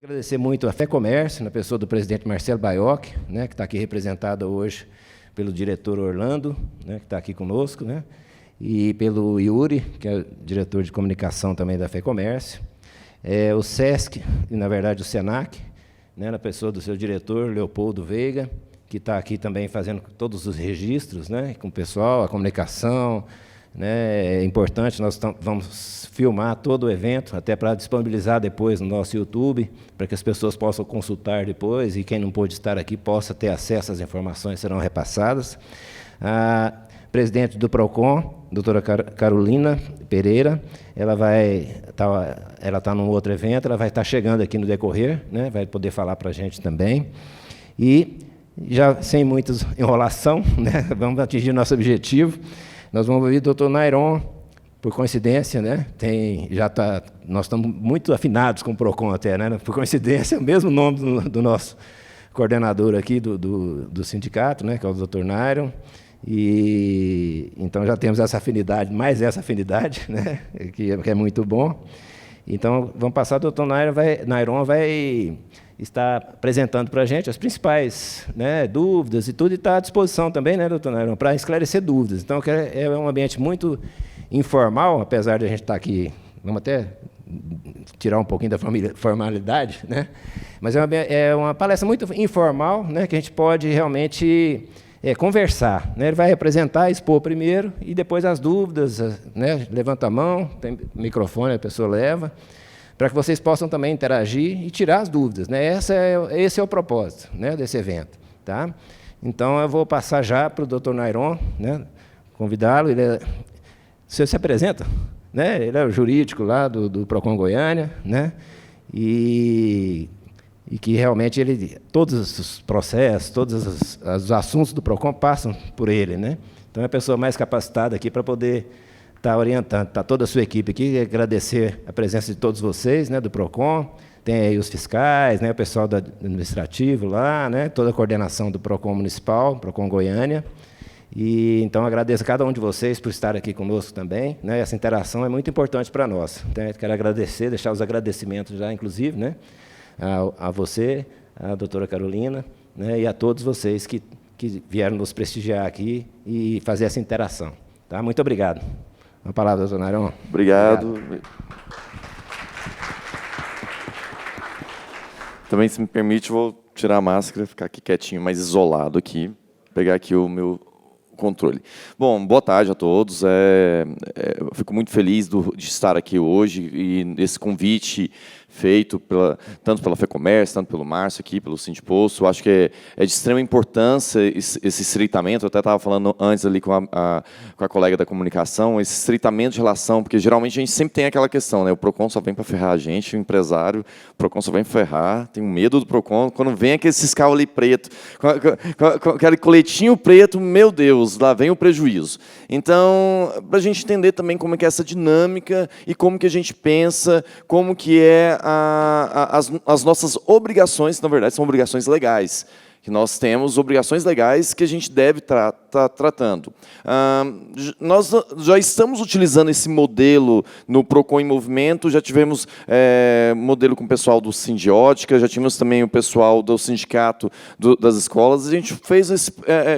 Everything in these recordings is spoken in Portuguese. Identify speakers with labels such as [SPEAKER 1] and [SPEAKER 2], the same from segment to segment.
[SPEAKER 1] Agradecer muito a FEComércio, na pessoa do presidente Marcelo Baiocchi, né, que está aqui representado hoje pelo diretor Orlando, né, que está aqui conosco, né, e pelo Yuri, que é o diretor de comunicação também da FEComércio, o SESC, e, na verdade, o SENAC, né, na pessoa do seu diretor, Leopoldo Veiga, que está aqui também fazendo todos os registros, né, com o pessoal, a comunicação, né, é importante, nós vamos filmar todo o evento, até para disponibilizar depois no nosso YouTube, para que as pessoas possam consultar depois, e quem não pôde estar aqui possa ter acesso às informações que serão repassadas. A presidente do PROCON, doutora Carolina Pereira, ela está num outro evento, ela vai estar chegando aqui no decorrer, né, vai poder falar para a gente também. E, já sem muita enrolação, né, vamos atingir nosso objetivo. Nós vamos ouvir o doutor Nairon, por coincidência, né, nós estamos muito afinados com o PROCON até, né, por coincidência, o mesmo nome do nosso coordenador aqui do sindicato, né, que é o doutor Nairon, e então já temos essa afinidade, mais essa afinidade, né, que é muito bom. Então, vamos passar, o doutor Nairon vai estar apresentando para a gente as principais, né, dúvidas e tudo, e está à disposição também, né, doutor Nairon, para esclarecer dúvidas. Então, é um ambiente muito informal, apesar de a gente estar aqui, vamos até tirar um pouquinho da formalidade, né, mas é uma palestra muito informal, né, que a gente pode realmente conversar, né, ele vai apresentar, expor primeiro, e depois as dúvidas, né, levanta a mão, tem microfone, a pessoa leva, para que vocês possam também interagir e tirar as dúvidas, né? Esse é o propósito, né, desse evento. Tá? Então, eu vou passar já para o doutor Nairon, né, convidá-lo. Você se apresenta? Né? Ele é o jurídico lá do PROCON Goiânia, né? E que realmente todos os processos, todos os assuntos do PROCON passam por ele. Né? Então, é a pessoa mais capacitada aqui para poder está orientando, está toda a sua equipe aqui, agradecer a presença de todos vocês, né, do PROCON, tem aí os fiscais, né, o pessoal do administrativo lá, né, toda a coordenação do PROCON Municipal, PROCON Goiânia, e então agradeço a cada um de vocês por estar aqui conosco também, né, essa interação é muito importante para nós, então, quero agradecer, deixar os agradecimentos já, inclusive, né, a você, a doutora Carolina, né, e a todos vocês que vieram nos prestigiar aqui e fazer essa interação. Tá? Muito obrigado. Uma palavra, doutor Nairon.
[SPEAKER 2] Obrigado. Também, se me permite, vou tirar a máscara, ficar aqui quietinho, mais isolado aqui, pegar aqui o meu controle. Bom, boa tarde a todos. Eu fico muito feliz de estar aqui hoje e esse convite feito tanto pela FEComércio, tanto pelo Márcio aqui, pelo Sindiposto. Eu acho que é de extrema importância esse estreitamento. Eu até estava falando antes ali com a colega da comunicação, esse estreitamento de relação, porque geralmente a gente sempre tem aquela questão, né? O PROCON só vem para ferrar a gente, o empresário, o PROCON só vem ferrar, tenho medo do PROCON. Quando vem aquele fiscal ali preto, com aquele coletinho preto, meu Deus, lá vem o prejuízo. Então, para a gente entender também como é que é essa dinâmica e como que a gente pensa, como que é as nossas obrigações, na verdade, são obrigações legais, que nós temos obrigações legais que a gente deve estar tratando. Nós já estamos utilizando esse modelo no PROCON em Movimento, já tivemos modelo com o pessoal do Sindiótica, já tivemos também o pessoal do sindicato das escolas, a gente fez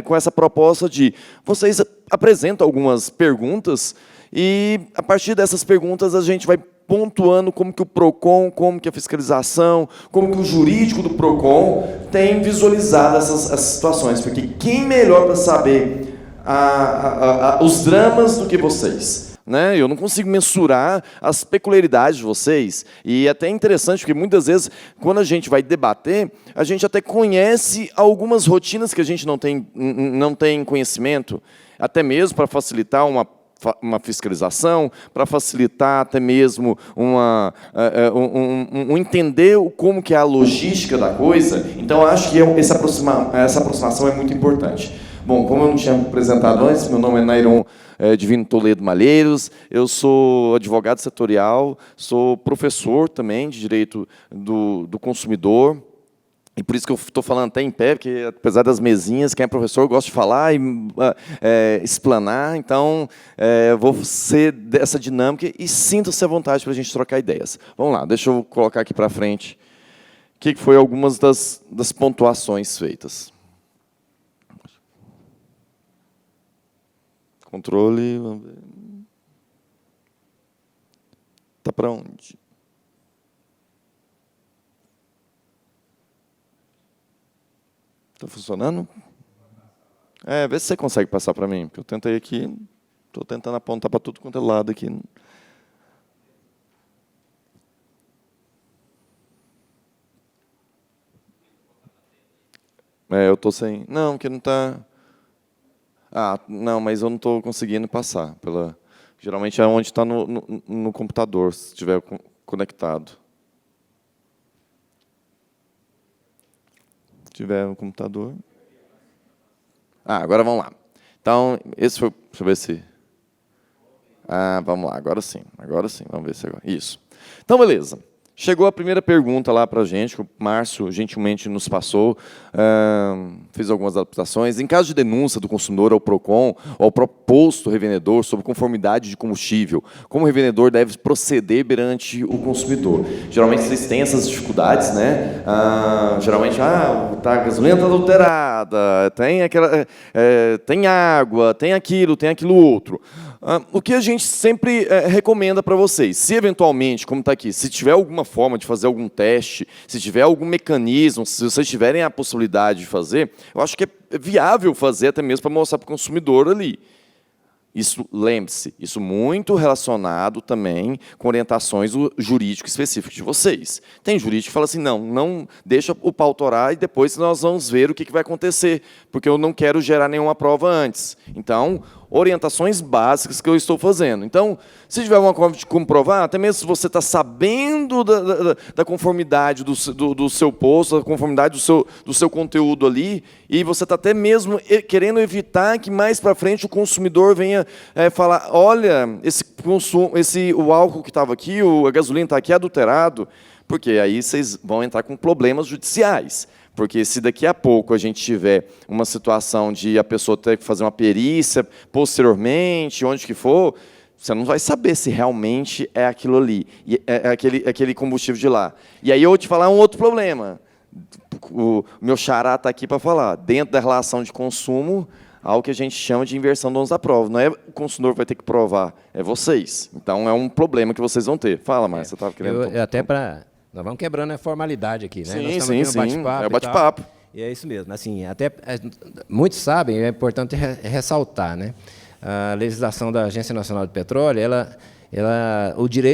[SPEAKER 2] com essa proposta de vocês apresentam algumas perguntas e, a partir dessas perguntas, a gente vai pontuando como que o PROCON, como que a fiscalização, como que o jurídico do PROCON tem visualizado essas situações, porque quem melhor para saber os dramas do que vocês? Né? Eu não consigo mensurar as peculiaridades de vocês, e é até interessante, porque muitas vezes, quando a gente vai debater, a gente até conhece algumas rotinas que a gente não tem conhecimento, até mesmo para facilitar uma fiscalização, para facilitar até mesmo entender como que é a logística da coisa. Então, acho que essa aproximação é muito importante. Bom, como eu não tinha apresentado antes, meu nome é Nairon Divino Toledo Malheiros, eu sou advogado setorial, sou professor também de Direito do Consumidor, e por isso que eu estou falando até em pé, porque, apesar das mesinhas, quem é professor gosta de falar e explanar, então vou ser dessa dinâmica e sinta-se à vontade para a gente trocar ideias. Vamos lá, deixa eu colocar aqui para frente que foi algumas das pontuações feitas. Controle, vamos ver. Tá para onde? Está funcionando? Vê se você consegue passar para mim, porque eu tentei aqui, estou tentando apontar para tudo quanto é lado aqui. Eu estou sem... Não, que não está... não, mas eu não estou conseguindo passar. Geralmente é onde está no computador, se estiver conectado. Se tiver no computador... agora vamos lá. Então, esse foi... Deixa eu ver se... vamos lá, agora sim. Vamos ver se agora... Isso. Então, beleza. Chegou a primeira pergunta lá para a gente, que o Márcio gentilmente nos passou, fez algumas adaptações. Em caso de denúncia do consumidor ao PROCON ou ao próprio posto revendedor sobre conformidade de combustível, como o revendedor deve proceder perante o consumidor? Geralmente eles têm essas dificuldades, né? Geralmente, a gasolina está adulterada, tem água, tem aquilo outro. O que a gente sempre recomenda para vocês, se eventualmente, como está aqui, se tiver alguma forma de fazer algum teste, se tiver algum mecanismo, se vocês tiverem a possibilidade de fazer, eu acho que é viável fazer até mesmo para mostrar para o consumidor ali. Isso, lembre-se, isso muito relacionado também com orientações jurídicas específicas de vocês. Tem jurídico que fala assim, não deixa o pau torar e depois nós vamos ver o que vai acontecer, porque eu não quero gerar nenhuma prova antes. Então, orientações básicas que eu estou fazendo. Então, se tiver uma coisa de comprovar, até mesmo se você está sabendo da conformidade do seu posto, da conformidade do seu conteúdo ali, e você está até mesmo querendo evitar que mais para frente o consumidor venha falar, olha, o álcool que estava aqui, a gasolina está aqui adulterado, porque aí vocês vão entrar com problemas judiciais. Porque se daqui a pouco a gente tiver uma situação de a pessoa ter que fazer uma perícia posteriormente, onde que for, você não vai saber se realmente é aquilo ali, é aquele combustível de lá. E aí eu vou te falar um outro problema. O meu xará está aqui para falar. Dentro da relação de consumo, algo que a gente chama de inversão do ônus da prova. Não é o consumidor que vai ter que provar, é vocês. Então, é um problema que vocês vão ter. Fala, Márcio, você estava querendo...
[SPEAKER 1] Nós vamos quebrando a formalidade aqui, né?
[SPEAKER 2] Sim. É o bate-papo.
[SPEAKER 1] E é isso mesmo. Assim, muitos sabem, é importante ressaltar, né? A legislação da Agência Nacional de Petróleo,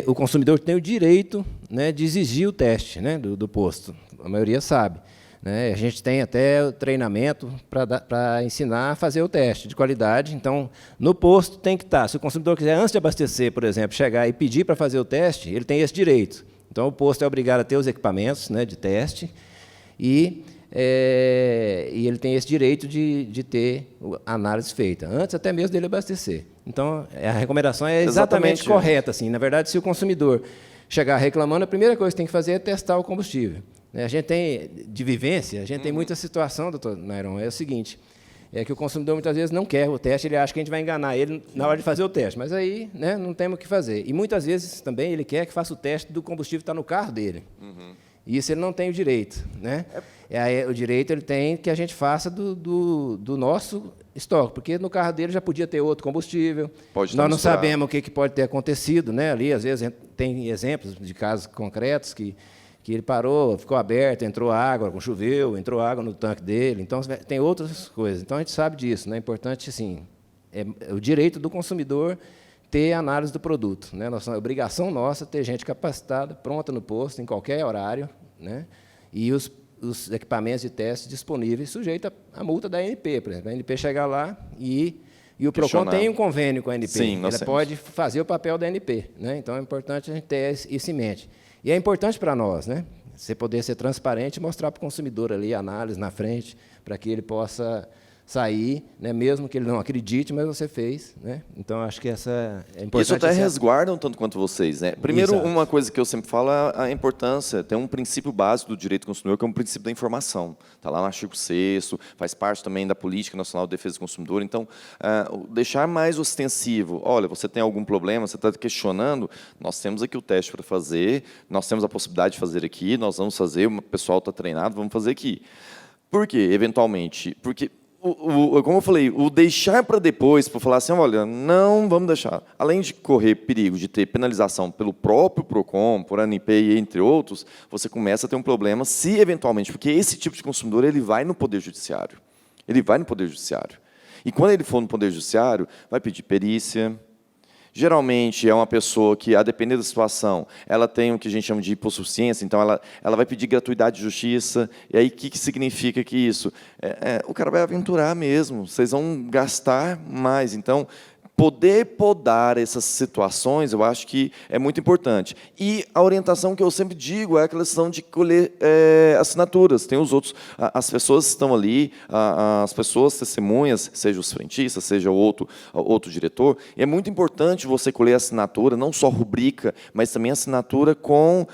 [SPEAKER 1] o consumidor tem o direito, né, de exigir o teste, né, do posto. A maioria sabe. Né? A gente tem até o treinamento para ensinar a fazer o teste de qualidade. Então, no posto tem que estar. Se o consumidor quiser, antes de abastecer, por exemplo, chegar e pedir para fazer o teste, ele tem esse direito. Então, o posto é obrigado a ter os equipamentos, né, de teste e ele tem esse direito de ter a análise feita, antes até mesmo dele abastecer. Então, a recomendação é exatamente correta. Assim. Na verdade, se o consumidor chegar reclamando, a primeira coisa que tem que fazer é testar o combustível. A gente tem, de vivência, a gente tem muita situação, doutor Nairon, é o seguinte, que o consumidor muitas vezes não quer o teste, ele acha que a gente vai enganar ele na hora de fazer o teste, mas aí, né, não temos o que fazer. E muitas vezes também ele quer que faça o teste do combustível que está no carro dele. E isso ele não tem o direito. Né? O direito ele tem que a gente faça do nosso estoque, porque no carro dele já podia ter outro combustível, nós não sabemos o que pode ter acontecido. Né? Ali, às vezes, tem exemplos de casos concretos que ele parou, ficou aberto, entrou água, choveu, entrou água no tanque dele. Então, tem outras coisas. Então, a gente sabe disso. Né? É importante, assim, é o direito do consumidor ter análise do produto. Né? É obrigação nossa ter gente capacitada, pronta no posto, em qualquer horário, né? E os equipamentos de teste disponíveis, sujeito à multa da ANP. Por exemplo, a ANP chegar lá e o PROCON tem um convênio com a ANP.
[SPEAKER 2] Sim,
[SPEAKER 1] ele pode fazer o papel da ANP. Né? Então, é importante a gente ter isso em mente. E é importante para nós, né? Você poder ser transparente e mostrar para o consumidor ali a análise na frente, para que ele possa sair, né, mesmo que ele não acredite, mas você fez, né? Então acho que essa é importante.
[SPEAKER 2] Isso até resguarda um tanto quanto vocês, né? Primeiro,
[SPEAKER 1] Exato.
[SPEAKER 2] uma coisa que eu sempre falo é a importância, tem um princípio básico do direito do consumidor, que é um princípio da informação. Está lá no artigo 6º, faz parte também da Política Nacional de Defesa do Consumidor. Então, deixar mais ostensivo, olha, você tem algum problema, você está questionando, nós temos aqui o teste para fazer, nós temos a possibilidade de fazer aqui, nós vamos fazer, o pessoal está treinado, vamos fazer aqui. Por quê, eventualmente? Porque como eu falei, o deixar para depois, para falar assim, olha, não vamos deixar. Além de correr perigo de ter penalização pelo próprio PROCON, por ANP, entre outros, você começa a ter um problema se, eventualmente, porque esse tipo de consumidor ele vai no Poder Judiciário. Ele vai no Poder Judiciário. E, quando ele for no Poder Judiciário, vai pedir perícia. Geralmente, é uma pessoa que, a depender da situação, ela tem o que a gente chama de hipossuficiência, então ela vai pedir gratuidade de justiça. E aí, o que significa que isso? O cara vai aventurar mesmo, vocês vão gastar mais. Então, poder podar essas situações, eu acho que é muito importante. E a orientação que eu sempre digo é a questão de colher assinaturas. Tem os outros, as pessoas estão ali, as pessoas testemunhas, seja os frentistas, seja outro diretor. E é muito importante você colher assinatura, não só rubrica, mas também assinatura com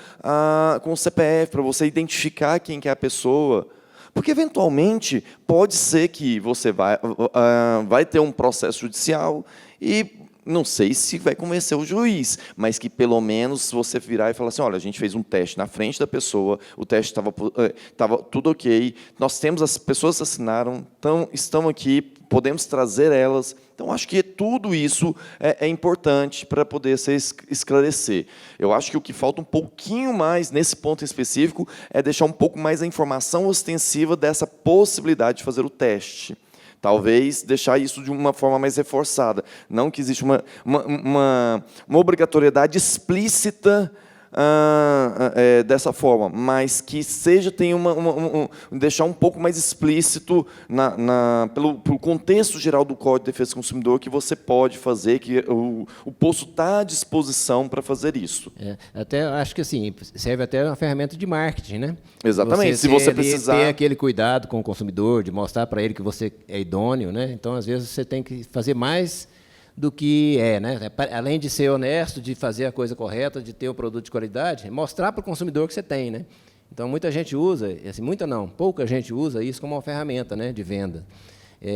[SPEAKER 2] o CPF, para você identificar quem que é a pessoa. Porque, eventualmente, pode ser que você vai ter um processo judicial e não sei se vai convencer o juiz, mas que, pelo menos, você virar e falar assim, olha, a gente fez um teste na frente da pessoa, o teste estava tudo ok, nós temos, as pessoas assinaram, estão aqui, podemos trazer elas. Então, acho que tudo isso é importante para poder se esclarecer. Eu acho que o que falta um pouquinho mais, nesse ponto específico, é deixar um pouco mais a informação ostensiva dessa possibilidade de fazer o teste. Talvez deixar isso de uma forma mais reforçada. Não que existe uma obrigatoriedade explícita dessa forma, mas que tenha deixar um pouco mais explícito pelo contexto geral do Código de Defesa do Consumidor que você pode fazer, que o posto está à disposição para fazer isso.
[SPEAKER 1] Até acho que assim, serve até uma ferramenta de marketing, né?
[SPEAKER 2] Exatamente. Se você precisar
[SPEAKER 1] ter aquele cuidado com o consumidor, de mostrar para ele que você é idôneo, né? Então, às vezes, você tem que fazer mais do que né? Além de ser honesto, de fazer a coisa correta, de ter o produto de qualidade, mostrar para o consumidor que você tem, né? Então, muita gente usa, assim, pouca gente usa isso como uma ferramenta, né, de venda.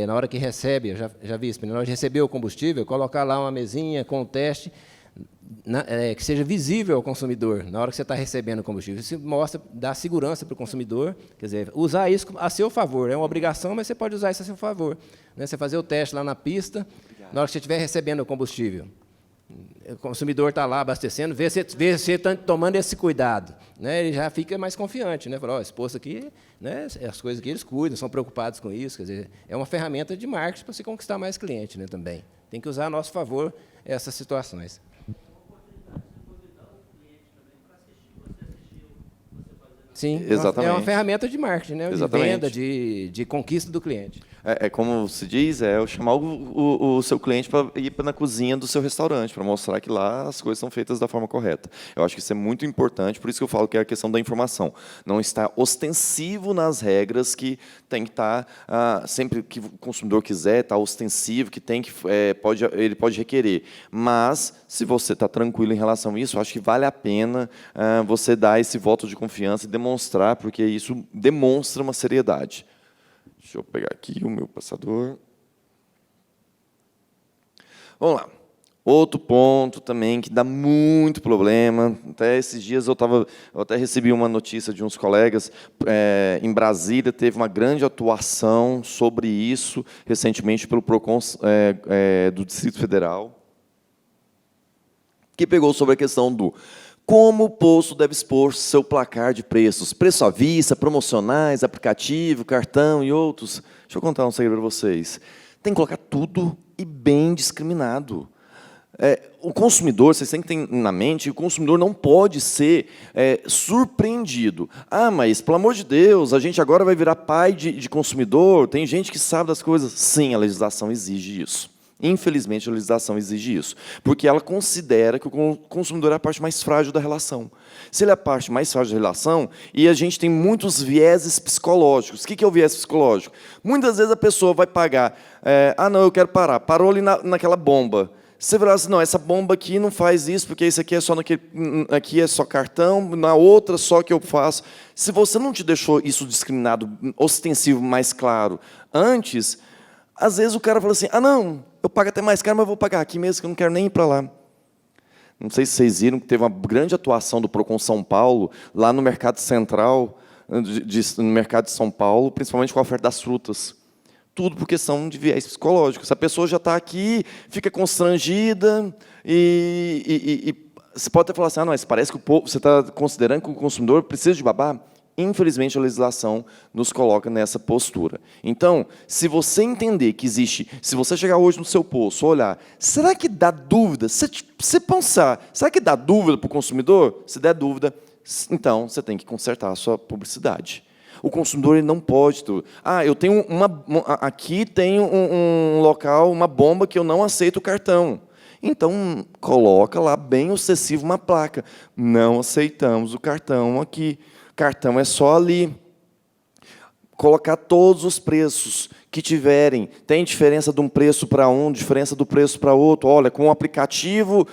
[SPEAKER 1] Na hora que recebe, eu já vi isso, na hora de receber o combustível, colocar lá uma mesinha com o teste, que seja visível ao consumidor, na hora que você está recebendo o combustível. Isso dá segurança para o consumidor, quer dizer, usar isso a seu favor. É uma obrigação, mas você pode usar isso a seu favor. Né? Você fazer o teste lá na pista, na hora que você estiver recebendo o combustível. O consumidor está lá abastecendo, vê se você está tomando esse cuidado. Né? Ele já fica mais confiante. Né? Fala, esse posto aqui, né, as coisas que eles cuidam, são preocupados com isso. Quer dizer, é uma ferramenta de marketing para você conquistar mais cliente, né, também. Tem que usar a nosso favor essas situações. Sim,
[SPEAKER 2] exatamente.
[SPEAKER 1] É uma ferramenta de marketing, né? De venda, de conquista do cliente.
[SPEAKER 2] Como se diz, chamar o seu cliente para ir na cozinha do seu restaurante, para mostrar que lá as coisas são feitas da forma correta. Eu acho que isso é muito importante, por isso que eu falo que é a questão da informação. Não está ostensivo nas regras, que tem que estar, sempre que o consumidor quiser, está ostensivo, que tem que ele pode requerer. Mas, se você está tranquilo em relação a isso, eu acho que vale a pena você dar esse voto de confiança e demonstrar, porque isso demonstra uma seriedade. Deixa eu pegar aqui o meu passador. Vamos lá. Outro ponto também que dá muito problema. Até esses dias eu até recebi uma notícia de uns colegas. Em Brasília teve uma grande atuação sobre isso recentemente pelo PROCON do Distrito Federal, que pegou sobre a questão do como o posto deve expor seu placar de preços, preço à vista, promocionais, aplicativo, cartão e outros. Deixa eu contar um segredo para vocês. Tem que colocar tudo e bem discriminado. O consumidor, vocês têm que ter na mente, o consumidor não pode ser surpreendido. Mas, pelo amor de Deus, a gente agora vai virar pai de consumidor, tem gente que sabe das coisas. Sim, a legislação exige isso. Infelizmente, a legislação exige isso, porque ela considera que o consumidor é a parte mais frágil da relação. Se ele é a parte mais frágil da relação, e a gente tem muitos vieses psicológicos. O que é o viés psicológico? Muitas vezes a pessoa vai pagar, não, eu quero parar, parou ali naquela bomba. Você vai assim, não, essa bomba aqui não faz isso, porque isso aqui é só aqui é só cartão, na outra só que eu faço. Se você não te deixou isso discriminado, ostensivo, mais claro, antes, às vezes o cara fala assim, não, eu pago até mais caro, mas eu vou pagar aqui mesmo, que eu não quero nem ir para lá. Não sei se vocês viram que teve uma grande atuação do Procon São Paulo, lá no Mercado Central, no Mercado de São Paulo, principalmente com a oferta das frutas. Tudo por questão de viés psicológico. Se a pessoa já está aqui, fica constrangida, e você pode até falar assim, mas parece que o povo, você está considerando que o consumidor precisa de babá? Infelizmente, a legislação nos coloca nessa postura. Então, se você entender que existe, se você chegar hoje no seu posto, olhar, será que dá dúvida? Se você pensar, será que dá dúvida para o consumidor? Se der dúvida, então você tem que consertar a sua publicidade. O consumidor ele não pode tudo. Eu tenho aqui tem um local, uma bomba que eu não aceito o cartão. Então, coloca lá bem excessivo uma placa. Não aceitamos o cartão aqui. Cartão é só ali. Colocar todos os preços que tiverem. Tem diferença de um preço para um, diferença do preço para outro. Olha, com o aplicativo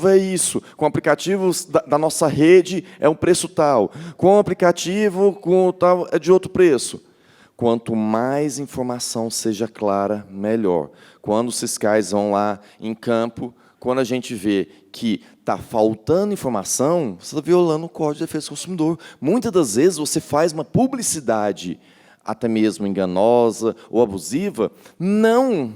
[SPEAKER 2] é isso. Com aplicativos da nossa rede é um preço tal. Com o aplicativo, com o tal, é de outro preço. Quanto mais informação seja clara, melhor. Quando os fiscais vão lá em campo, quando a gente vê que está faltando informação, você está violando o Código de Defesa do Consumidor. Muitas das vezes você faz uma publicidade, até mesmo enganosa ou abusiva, não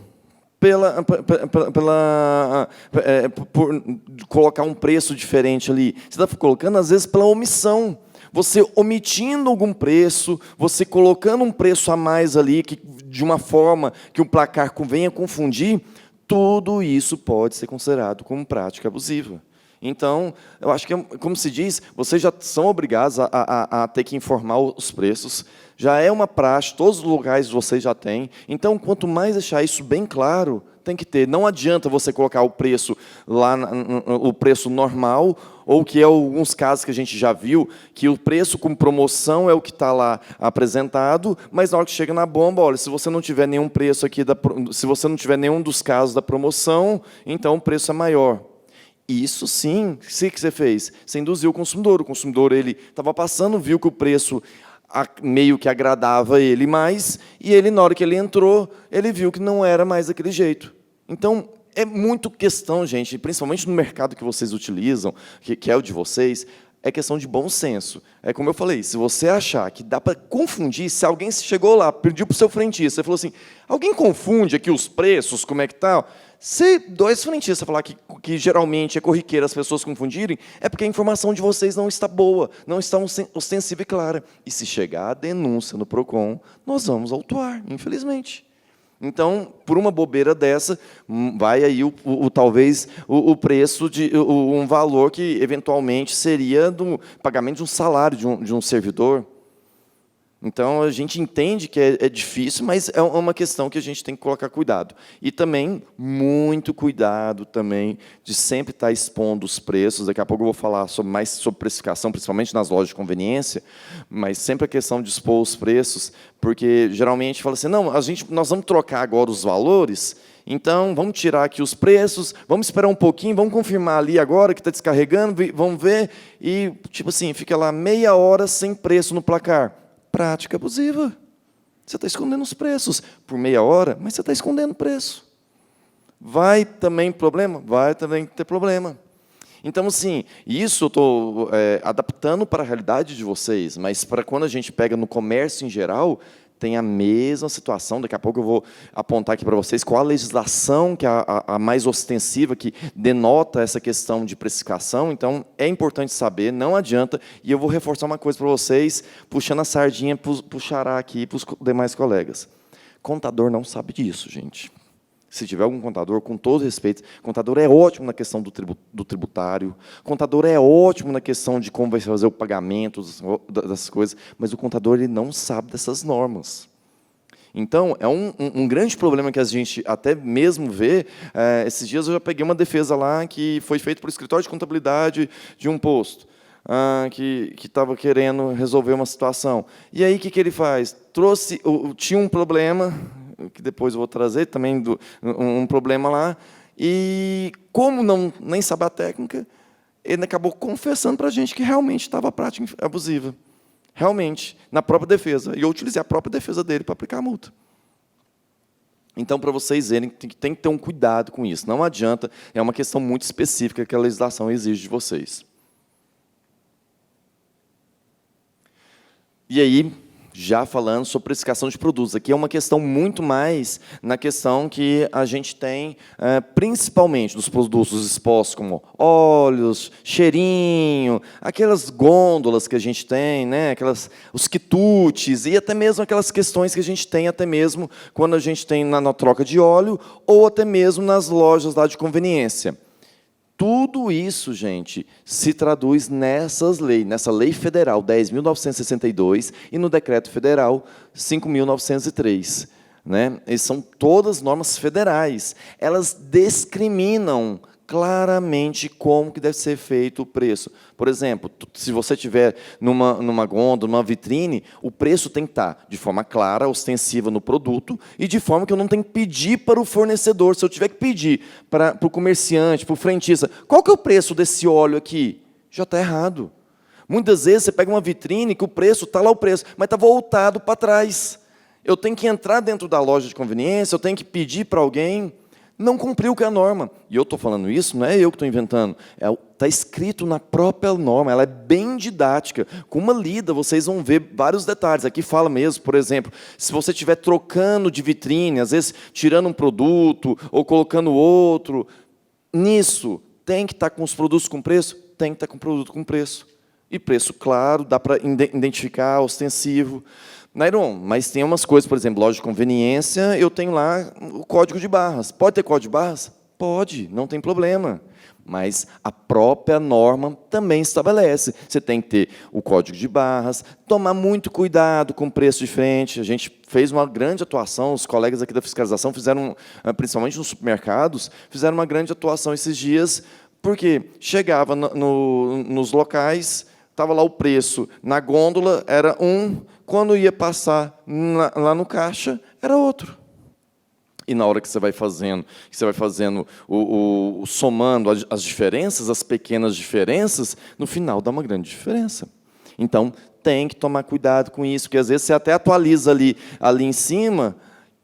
[SPEAKER 2] por colocar um preço diferente ali. Você está colocando, às vezes, pela omissão. Você omitindo algum preço, você colocando um preço a mais ali, de uma forma que o placar venha confundir, tudo isso pode ser considerado como prática abusiva. Então, eu acho que, como se diz, vocês já são obrigados a ter que informar os preços, já é uma praxe, todos os lugares vocês já têm. Então, quanto mais deixar isso bem claro, tem que ter. Não adianta você colocar o preço lá, o preço normal, ou que é alguns casos que a gente já viu, que o preço com promoção é o que está lá apresentado, mas na hora que chega na bomba, olha, se você não tiver nenhum preço aqui, se você não tiver nenhum dos casos da promoção, então o preço é maior. Isso sim, o que você fez? Você induziu o consumidor ele estava passando, viu que o preço meio que agradava ele mais, e ele, na hora que ele entrou, ele viu que não era mais daquele jeito. Então, é muito questão, gente, principalmente no mercado que vocês utilizam, que é o de vocês, é questão de bom senso. É como eu falei, se você achar que dá para confundir, se alguém chegou lá, pediu para o seu frentista, você falou assim, alguém confunde aqui os preços, como é que tá? Se dois frentistas falar que geralmente é corriqueiro as pessoas confundirem, é porque a informação de vocês não está boa, não está ostensiva e clara. E se chegar a denúncia no PROCON, nós vamos autuar, infelizmente. Então, por uma bobeira dessa, vai aí talvez o preço de um valor que eventualmente seria do pagamento de um salário de um servidor. Então, a gente entende que é difícil, mas é uma questão que a gente tem que colocar cuidado. E também, muito cuidado também de sempre estar expondo os preços. Daqui a pouco eu vou falar mais sobre precificação, principalmente nas lojas de conveniência, mas sempre a questão de expor os preços, porque geralmente fala assim, não, nós vamos trocar agora os valores, então vamos tirar aqui os preços, vamos esperar um pouquinho, vamos confirmar ali agora que está descarregando, vamos ver, e tipo assim, fica lá meia hora sem preço no placar. Prática abusiva. Você está escondendo os preços por meia hora, mas você está escondendo o preço. Vai também problema? Vai também ter problema. Então, assim, isso eu estou adaptando para a realidade de vocês, mas para quando a gente pega no comércio em geral, tem a mesma situação. Daqui a pouco eu vou apontar aqui para vocês qual a legislação que é a mais ostensiva, que denota essa questão de precificação. Então, é importante saber, não adianta. E eu vou reforçar uma coisa para vocês, puxando a sardinha para o xará aqui, para os demais colegas. Contador não sabe disso, gente. Se tiver algum contador, com todo respeito, contador é ótimo na questão do tributário, contador é ótimo na questão de como vai fazer o pagamento das coisas, mas o contador ele não sabe dessas normas. Então, é um grande problema que a gente até mesmo vê. Esses dias eu já peguei uma defesa lá que foi feita por escritório de contabilidade de um posto, que estava querendo resolver uma situação. E aí, o que ele faz? Tinha um problema, que depois eu vou trazer também, um problema lá, e como nem sabe a técnica, ele acabou confessando para a gente que realmente estava a prática abusiva. Realmente, na própria defesa. E eu utilizei a própria defesa dele para aplicar a multa. Então, para vocês verem, tem que ter um cuidado com isso. Não adianta, é uma questão muito específica que a legislação exige de vocês. E aí, já falando sobre precificação de produtos, aqui é uma questão muito mais na questão que a gente tem, principalmente dos produtos expostos, como óleos, cheirinho, aquelas gôndolas que a gente tem, né, os quitutes, e até mesmo aquelas questões que a gente tem, até mesmo quando a gente tem na troca de óleo, ou até mesmo nas lojas lá de conveniência. Tudo isso, gente, se traduz nessa lei federal 10.962 e no decreto federal 5.903. Né? Essas são todas normas federais. Elas discriminam claramente como que deve ser feito o preço. Por exemplo, se você tiver numa gôndola, numa vitrine, o preço tem que estar de forma clara, ostensiva no produto, e de forma que eu não tenho que pedir para o fornecedor. Se eu tiver que pedir para o comerciante, para o frentista, qual que é o preço desse óleo aqui? Já está errado. Muitas vezes você pega uma vitrine que o preço, está lá o preço, mas está voltado para trás. Eu tenho que entrar dentro da loja de conveniência, eu tenho que pedir para alguém. Não cumpriu com a norma. E eu estou falando isso, não é eu que estou inventando. Está escrito na própria norma, ela é bem didática. Com uma lida, vocês vão ver vários detalhes. Aqui fala mesmo, por exemplo, se você estiver trocando de vitrine, às vezes tirando um produto ou colocando outro, nisso, tem que estar com os produtos com preço? Tem que estar com o produto com preço. E preço claro, dá para identificar, ostensivo. Nairon, mas tem umas coisas, por exemplo, loja de conveniência, eu tenho lá o código de barras. Pode ter código de barras? Pode, não tem problema. Mas a própria norma também estabelece. Você tem que ter o código de barras, tomar muito cuidado com o preço de frente. A gente fez uma grande atuação, os colegas aqui da fiscalização fizeram, principalmente nos supermercados, fizeram uma grande atuação esses dias, porque chegava nos locais, estava lá o preço, na gôndola era quando ia passar lá no caixa, era outro. E na hora que você vai fazendo, somando as diferenças, as pequenas diferenças, no final dá uma grande diferença. Então, tem que tomar cuidado com isso, porque às vezes você até atualiza ali em cima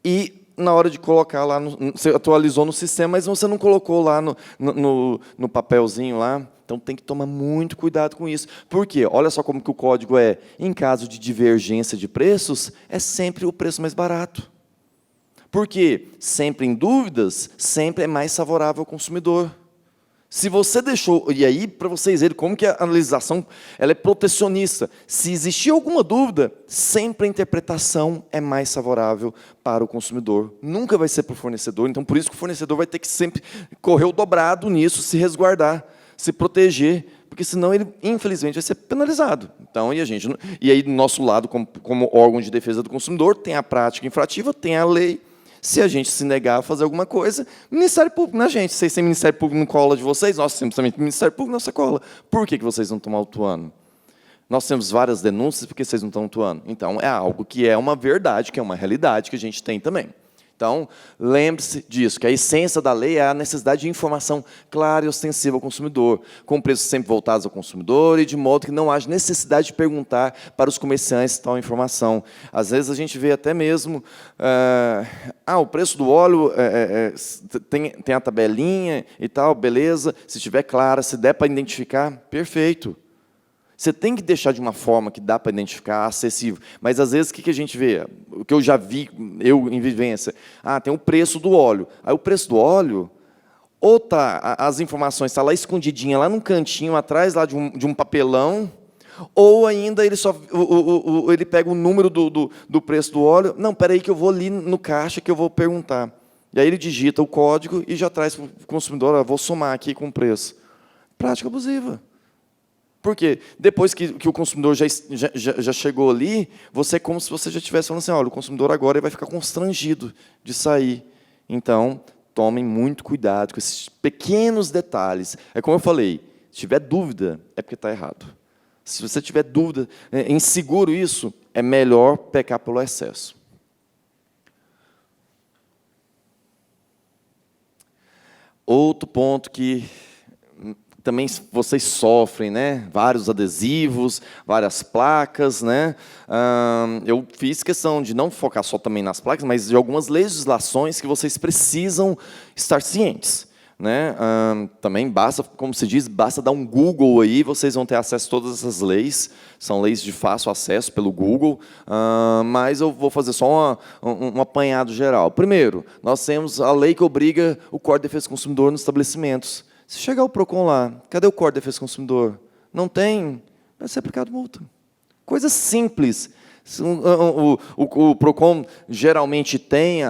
[SPEAKER 2] e na hora de colocar lá, você atualizou no sistema, mas você não colocou lá no papelzinho lá. Então, tem que tomar muito cuidado com isso. Por quê? Olha só como que o código é. Em caso de divergência de preços, é sempre o preço mais barato. Por quê? Sempre em dúvidas, sempre é mais favorável ao consumidor. Se você deixou... E aí, para vocês verem como que a legislação ela é protecionista. Se existir alguma dúvida, sempre a interpretação é mais favorável para o consumidor. Nunca vai ser para o fornecedor. Então, por isso que o fornecedor vai ter que sempre correr o dobrado nisso, se resguardar, se proteger, porque senão ele, infelizmente, vai ser penalizado. Então, e aí, do nosso lado, como órgão de defesa do consumidor, tem a prática infrativa, tem a lei. Se a gente se negar a fazer alguma coisa, Ministério Público, né, gente? Vocês têm Ministério Público no cola de vocês, nós temos também Ministério Público na nossa cola. Por que vocês não estão autuando? Nós temos várias denúncias, porque vocês não estão autuando. Então, é algo que é uma verdade, que é uma realidade que a gente tem também. Então, lembre-se disso, que a essência da lei é a necessidade de informação clara e ostensiva ao consumidor, com preços sempre voltados ao consumidor e de modo que não haja necessidade de perguntar para os comerciantes tal informação. Às vezes a gente vê até mesmo, o preço do óleo tem a tabelinha e tal, beleza, se estiver clara, se der para identificar, perfeito. Você tem que deixar de uma forma que dá para identificar, acessível. Mas, às vezes, o que a gente vê? O que eu já vi, eu em vivência, tem o preço do óleo. Aí, o preço do óleo, ou as informações estão lá escondidinhas, lá num cantinho, atrás lá de um papelão, ou ainda ele pega o número do preço do óleo. Não, espera aí que eu vou ali no caixa que eu vou perguntar. E aí ele digita o código e já traz para o consumidor, vou somar aqui com o preço. Prática abusiva. Por quê? Depois que o consumidor já chegou ali, você é como se você já estivesse falando assim, olha, o consumidor agora vai ficar constrangido de sair. Então, tomem muito cuidado com esses pequenos detalhes. É como eu falei, se tiver dúvida, é porque está errado. Se você tiver dúvida, inseguro isso, é melhor pecar pelo excesso. Outro ponto que também vocês sofrem, né? Vários adesivos, várias placas, né? Eu fiz questão de não focar só também nas placas, mas de algumas legislações que vocês precisam estar cientes, né? Também basta, como se diz, basta dar um Google aí, vocês vão ter acesso a todas essas leis. São leis de fácil acesso pelo Google, mas eu vou fazer só um apanhado geral. Primeiro, nós temos a lei que obriga o Código de Defesa do Consumidor nos estabelecimentos. Se chegar o PROCON lá, cadê o Código de Defesa do Consumidor? Não tem, vai ser aplicado multa. Coisa simples. O PROCON geralmente tem,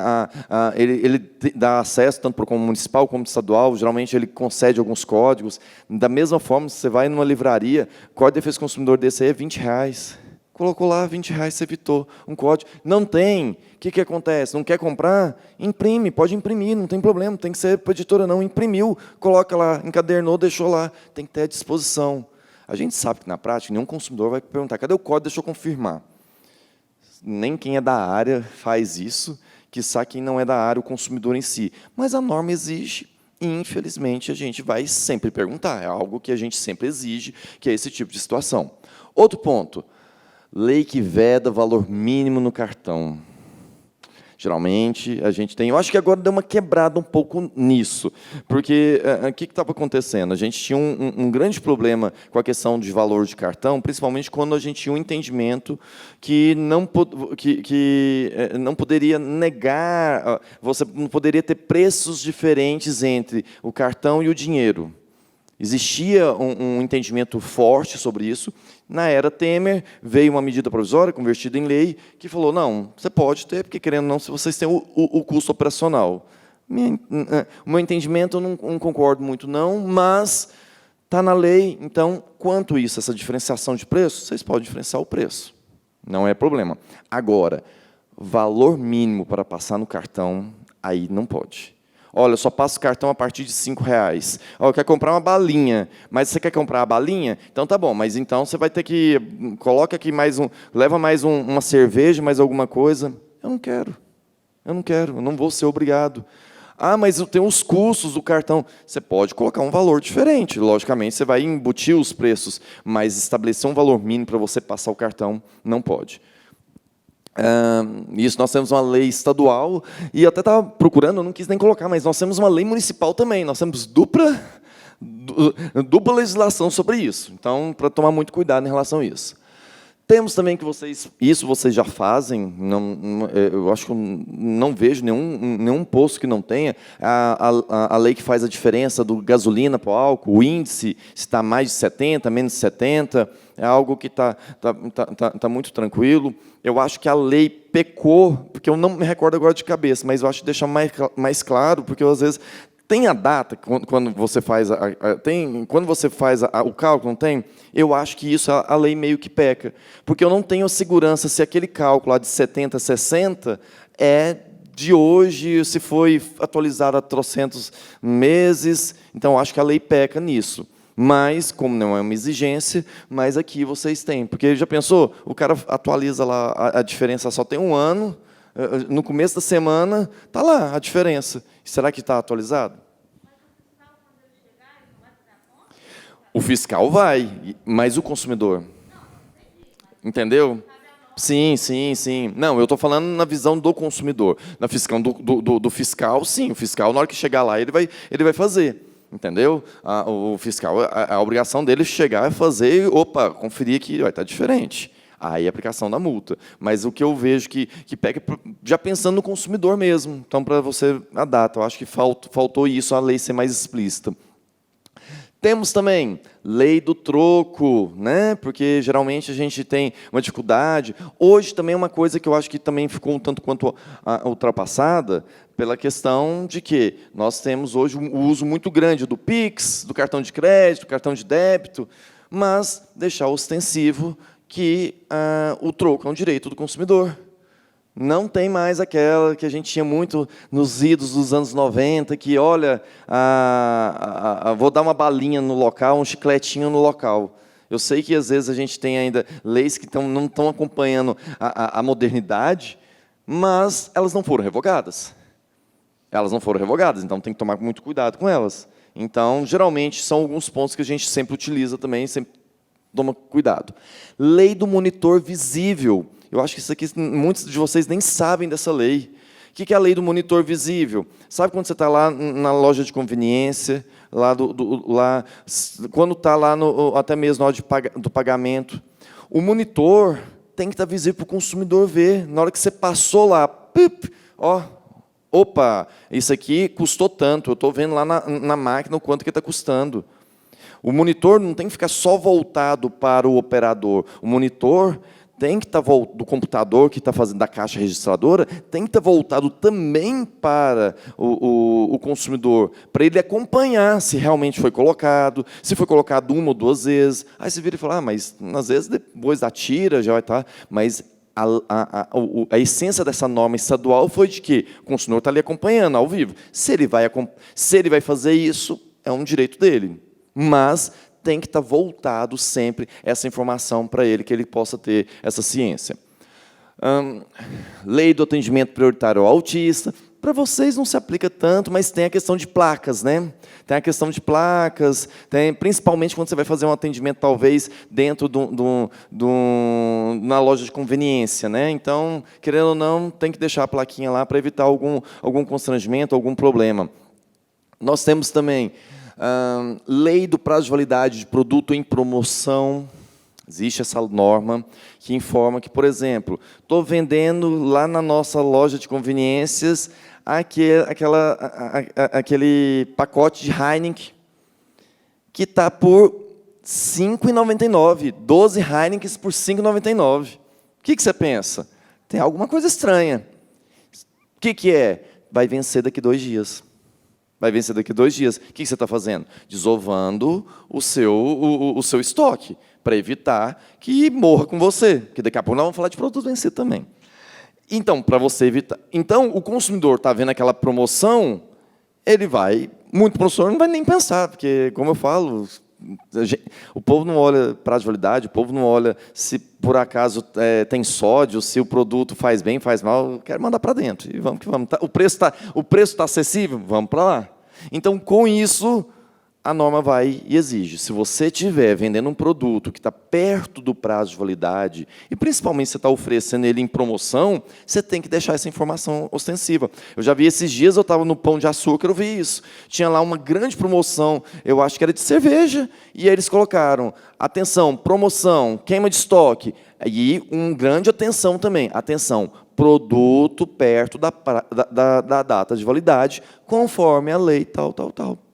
[SPEAKER 2] ele dá acesso, tanto para o PROCON municipal como estadual, geralmente ele concede alguns códigos. Da mesma forma, se você vai numa livraria, o Código de Defesa do Consumidor desse aí é R$20. Colocou lá, R$20, você evitou um código. Não tem. O que acontece? Não quer comprar? Imprime, pode imprimir, não tem problema, não tem que ser para a editora, não. Imprimiu, coloca lá, encadernou, deixou lá. Tem que ter à disposição. A gente sabe que, na prática, nenhum consumidor vai perguntar, cadê o código? Deixa eu confirmar. Nem quem é da área faz isso, quiçá quem não é da área, o consumidor em si. Mas a norma exige, e, infelizmente, a gente vai sempre perguntar. É algo que a gente sempre exige, que é esse tipo de situação. Outro ponto. Lei que veda valor mínimo no cartão. Geralmente, a gente tem... Eu acho que agora deu uma quebrada um pouco nisso, porque o que estava acontecendo? A gente tinha um grande problema com a questão de valor de cartão, principalmente quando a gente tinha um entendimento que não poderia negar, você não poderia ter preços diferentes entre o cartão e o dinheiro. Existia um entendimento forte sobre isso. Na era Temer, veio uma medida provisória, convertida em lei, que falou, não, você pode ter, porque, querendo ou não, se vocês têm o custo operacional. O meu entendimento, eu não concordo muito, não, mas está na lei, então, quanto isso, essa diferenciação de preço, vocês podem diferenciar o preço. Não é problema. Agora, valor mínimo para passar no cartão, aí não pode. Olha, eu só passo cartão a partir de R$5. Olha, eu quero comprar uma balinha, mas você quer comprar a balinha? Então tá bom, mas então você vai ter que... Coloca aqui mais leva mais uma cerveja, mais alguma coisa. Eu não quero, eu não vou ser obrigado. Ah, mas eu tenho os custos do cartão. Você pode colocar um valor diferente, logicamente, você vai embutir os preços, mas estabelecer um valor mínimo para você passar o cartão, não pode. Isso, nós temos uma lei estadual, e eu até estava procurando, eu não quis nem colocar, mas nós temos uma lei municipal também, nós temos dupla legislação sobre isso, então, para tomar muito cuidado em relação a isso. Temos também que vocês já fazem, eu acho que eu não vejo nenhum posto que não tenha, a lei que faz a diferença do gasolina para o álcool, o índice, se está mais de 70, menos de 70, é algo que está muito tranquilo. Eu acho que a lei pecou, porque eu não me recordo agora de cabeça, mas eu acho que deixa mais claro, porque eu, às vezes... Tem a data, quando você faz, o cálculo, não tem? Eu acho que isso a lei meio que peca. Porque eu não tenho segurança se aquele cálculo lá de 70, 60 é de hoje, se foi atualizado há trocentos meses. Então, eu acho que a lei peca nisso. Mas, como não é uma exigência, mas aqui vocês têm. Porque já pensou? O cara atualiza lá, a diferença só tem um ano, no começo da semana, está lá a diferença. Será que está atualizado? O fiscal vai, mas o consumidor? Entendeu? Sim. Não, eu estou falando na visão do consumidor. Na visão do fiscal, sim. O fiscal, na hora que chegar lá, ele vai fazer. Entendeu? O fiscal, a obrigação dele é chegar e fazer, conferir que vai estar diferente. Aí a aplicação da multa. Mas o que eu vejo que pega, já pensando no consumidor mesmo. Então, para você, a data, eu acho que faltou isso, a lei ser mais explícita. Temos também lei do troco, né? Porque geralmente a gente tem uma dificuldade. Hoje também é uma coisa que eu acho que também ficou um tanto quanto ultrapassada, pela questão de que nós temos hoje um uso muito grande do Pix, do cartão de crédito, do cartão de débito. mas deixar ostensivo que o troco é um direito do consumidor. Não tem mais aquela que a gente tinha muito nos idos dos anos 90, que, olha, vou dar uma balinha no local, um chicletinho no local. Eu sei que, às vezes, a gente tem ainda leis que não estão acompanhando a modernidade, mas elas não foram revogadas. Elas não foram revogadas, então tem que tomar muito cuidado com elas. Então, geralmente, são alguns pontos que a gente sempre utiliza também, sempre toma cuidado. Lei do monitor visível. Eu acho que isso aqui, muitos de vocês nem sabem dessa lei. O que é a lei do monitor visível? Sabe quando você está lá na loja de conveniência, quando está lá até mesmo na hora do pagamento, o monitor tem que estar visível para o consumidor ver. Na hora que você passou lá, opa, isso aqui custou tanto, eu estou vendo lá na máquina o quanto que está custando. O monitor não tem que ficar só voltado para o operador. O monitor tem que estar do computador que está fazendo da caixa registradora, tem que estar voltado também para o consumidor, para ele acompanhar se realmente foi colocado, se foi colocado 1 ou 2 vezes. Aí você vira e fala, mas às vezes depois da tira já vai estar. Mas a essência dessa norma estadual foi de que o consumidor está ali acompanhando ao vivo. Se ele vai fazer isso, é um direito dele. Mas tem que estar voltado sempre essa informação para ele, que ele possa ter essa ciência. Lei do atendimento prioritário ao autista. Para vocês não se aplica tanto, mas tem a questão de placas, né? Tem a questão de placas, principalmente quando você vai fazer um atendimento, talvez, dentro na loja de conveniência, né? Então, querendo ou não, tem que deixar a plaquinha lá para evitar algum constrangimento, algum problema. Nós temos também lei do prazo de validade de produto em promoção. Existe essa norma que informa que, por exemplo, estou vendendo lá na nossa loja de conveniências aquele pacote de Heineken que está por R$ 5,99. 12 Heinekens por R$ 5,99. O que você pensa? Tem alguma coisa estranha. O que é? Vai vencer daqui 2 dias. Vai vencer daqui 2 dias. O que você está fazendo? Desovando o seu estoque, para evitar que morra com você. Porque daqui a pouco nós vamos falar de produto vencido também. Então, para você evitar. Então, o consumidor está vendo aquela promoção, muito consumidor não vai nem pensar, porque, como eu falo, o povo não olha prazo de validade, o povo não olha se por acaso tem sódio, se o produto faz bem, faz mal, quero mandar para dentro. E vamos que vamos. O preço está acessível? Vamos para lá. Então, com isso, a norma vai e exige. Se você estiver vendendo um produto que está perto do prazo de validade, e principalmente você está oferecendo ele em promoção, você tem que deixar essa informação ostensiva. Eu já vi esses dias, eu estava no Pão de Açúcar, eu vi isso. Tinha lá uma grande promoção, eu acho que era de cerveja, e aí eles colocaram, atenção, promoção, queima de estoque, e grande atenção também, atenção, produto perto da data de validade, conforme a lei tal.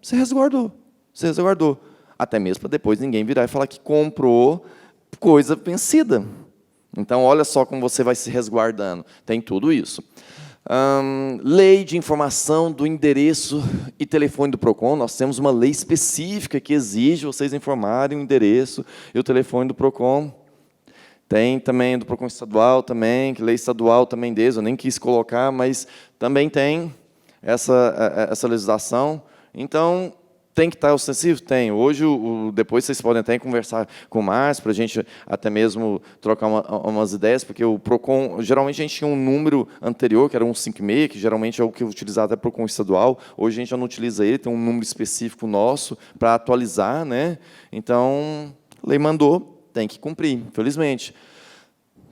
[SPEAKER 2] Você resguardou. Você resguardou. Até mesmo para depois ninguém virar e falar que comprou coisa vencida. Então, olha só como você vai se resguardando. Tem tudo isso. Lei de informação do endereço e telefone do PROCON. Nós temos uma lei específica que exige vocês informarem o endereço e o telefone do PROCON. Tem também do PROCON estadual, também, que lei estadual também deles, eu nem quis colocar, mas também tem essa legislação. Então, tem que estar ostensivo? Tem. Hoje, depois vocês podem até conversar com o Márcio, para a gente até mesmo trocar umas ideias, porque o PROCON, geralmente a gente tinha um número anterior, que era 156, que geralmente é o que é utilizado até PROCON estadual. Hoje a gente já não utiliza ele, tem um número específico nosso para atualizar, né? Então, a lei mandou, tem que cumprir, infelizmente.